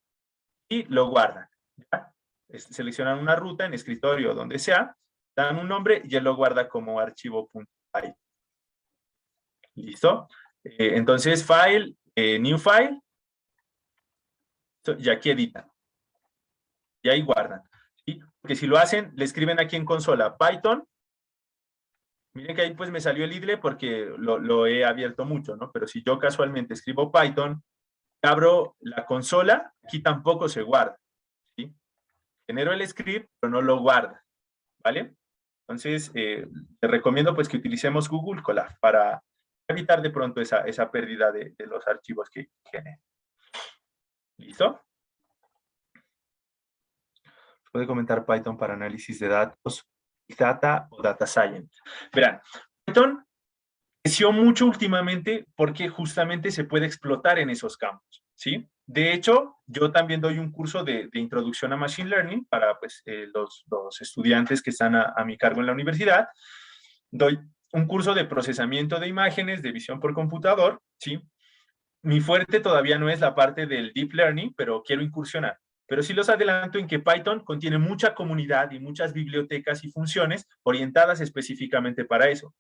y lo guardan. ¿Ya? Seleccionan una ruta en escritorio, donde sea, dan un nombre y él lo guarda como archivo.py. ¿Listo? Entonces, File, New File, y aquí editan. Y ahí guardan. ¿Sí? Porque si lo hacen, le escriben aquí en consola Python. Miren que ahí pues me salió el idle porque lo he abierto mucho, ¿no? Pero si yo casualmente escribo Python, abro la consola, aquí tampoco se guarda. ¿Sí? Genero el script, pero no lo guarda. ¿Vale? Entonces, te recomiendo pues que utilicemos Google Colab para evitar de pronto esa pérdida de los archivos que generen. ¿Listo? Puede comentar Python para análisis de datos, Data o Data Science. Verán, Python creció mucho últimamente porque justamente se puede explotar en esos campos, ¿sí? De hecho, yo también doy un curso de introducción a Machine Learning para pues, los estudiantes que están a mi cargo en la universidad. Doy un curso de procesamiento de imágenes, de visión por computador, ¿sí? mi fuerte todavía no es la parte del deep learning, pero quiero incursionar. Pero sí los adelanto en que Python contiene mucha comunidad y muchas bibliotecas y funciones orientadas específicamente para eso.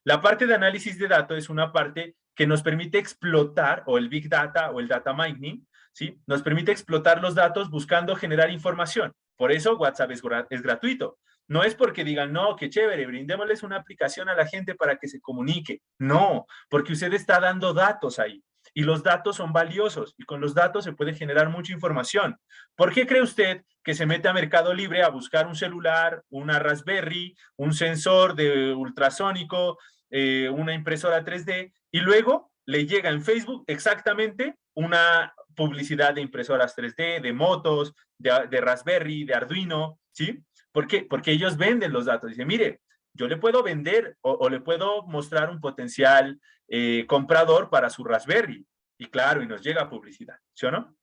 La parte de análisis de datos es una parte que nos permite explotar, o el Big Data o el Data Mining, ¿sí? Nos permite explotar los datos buscando generar información. Por eso WhatsApp es gratuito. No es porque digan, no, qué chévere, brindémosles una aplicación a la gente para que se comunique. No, porque usted está dando datos ahí. Y los datos son valiosos y con los datos se puede generar mucha información. ¿Por qué cree usted que se mete a Mercado Libre a buscar un celular, una Raspberry, un sensor de ultrasónico, una impresora 3D y luego le llega en Facebook exactamente una publicidad de impresoras 3D, de motos, de Raspberry, de Arduino, ¿sí? ¿Por qué? Porque ellos venden los datos. Dicen, mire, yo le puedo vender o le puedo mostrar un potencial comprador para su Raspberry. Y claro, y nos llega publicidad, ¿sí o no?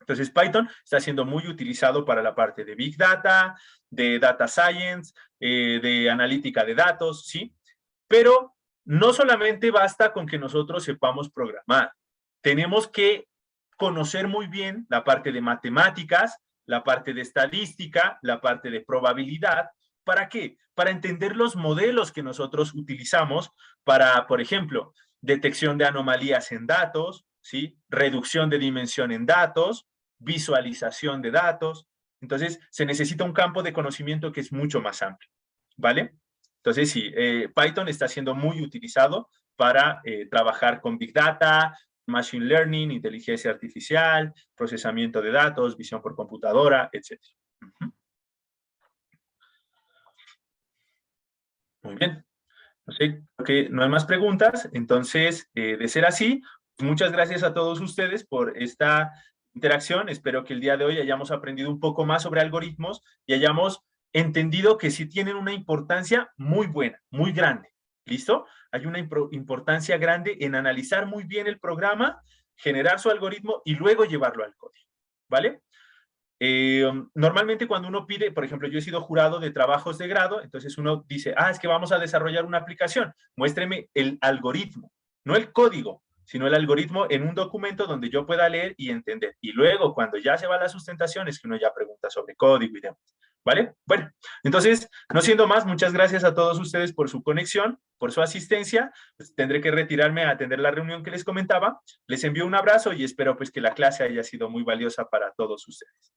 Entonces, Python está siendo muy utilizado para la parte de Big Data, de Data Science, de analítica de datos, ¿sí? Pero no solamente basta con que nosotros sepamos programar. Tenemos que conocer muy bien la parte de matemáticas, la parte de estadística, la parte de probabilidad. ¿Para qué? Para entender los modelos que nosotros utilizamos para, por ejemplo, detección de anomalías en datos, ¿sí? Reducción de dimensión en datos, visualización de datos. Entonces, se necesita un campo de conocimiento que es mucho más amplio, ¿vale? Entonces, sí, Python está siendo muy utilizado para trabajar con Big Data, Machine Learning, inteligencia artificial, procesamiento de datos, visión por computadora, etc. Muy bien. No sé, creo que no hay más preguntas. Entonces, de ser así, muchas gracias a todos ustedes por esta interacción. Espero que el día de hoy hayamos aprendido un poco más sobre algoritmos y hayamos entendido que sí tienen una importancia muy buena, muy grande. ¿Listo? Hay una importancia grande en analizar muy bien el programa, generar su algoritmo y luego llevarlo al código. ¿Vale? Normalmente cuando uno pide, por ejemplo, yo he sido jurado de trabajos de grado, entonces uno dice, es que vamos a desarrollar una aplicación, muéstreme el algoritmo, no el código, sino el algoritmo en un documento donde yo pueda leer y entender. Y luego, cuando ya se va a la sustentación, es que uno ya pregunta sobre código y demás. ¿Vale? Bueno, entonces, no siendo más, muchas gracias a todos ustedes por su conexión, por su asistencia. Pues, tendré que retirarme a atender la reunión que les comentaba. Les envío un abrazo y espero pues que la clase haya sido muy valiosa para todos ustedes.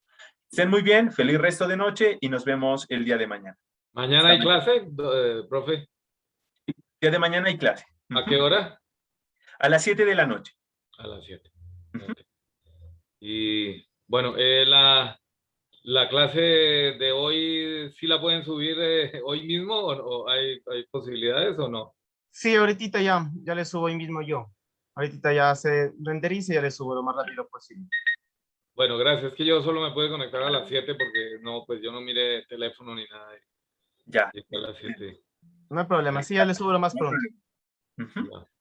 Estén muy bien, feliz resto de noche y nos vemos el día de mañana. ¿Mañana hay clase, profe? El día de mañana hay clase. ¿A qué hora? A las 7 de la noche. A las 7. Okay. Y bueno, la clase de hoy, ¿sí la pueden subir hoy mismo o hay posibilidades o no? Sí, ahorita ya le subo hoy mismo yo. Ahorita ya se renderiza y ya le subo lo más rápido posible. Bueno, gracias. Es que yo solo me puedo conectar a las 7 porque no, pues yo no miré teléfono ni nada. Ya. Y a las 7. No hay problema, sí, ya le subo lo más pronto.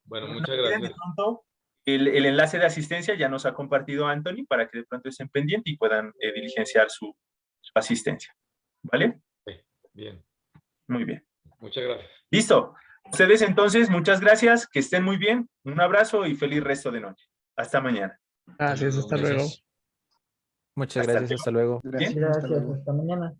Bueno, muchas gracias. De pronto, el enlace de asistencia ya nos ha compartido Anthony para que de pronto estén pendientes y puedan diligenciar su asistencia. ¿Vale? Sí, bien. Muy bien. Muchas gracias. Listo. Ustedes entonces, muchas gracias, que estén muy bien. Un abrazo y feliz resto de noche. Hasta mañana. Gracias, hasta luego. Muchas gracias, hasta luego. Bien. Gracias, hasta mañana.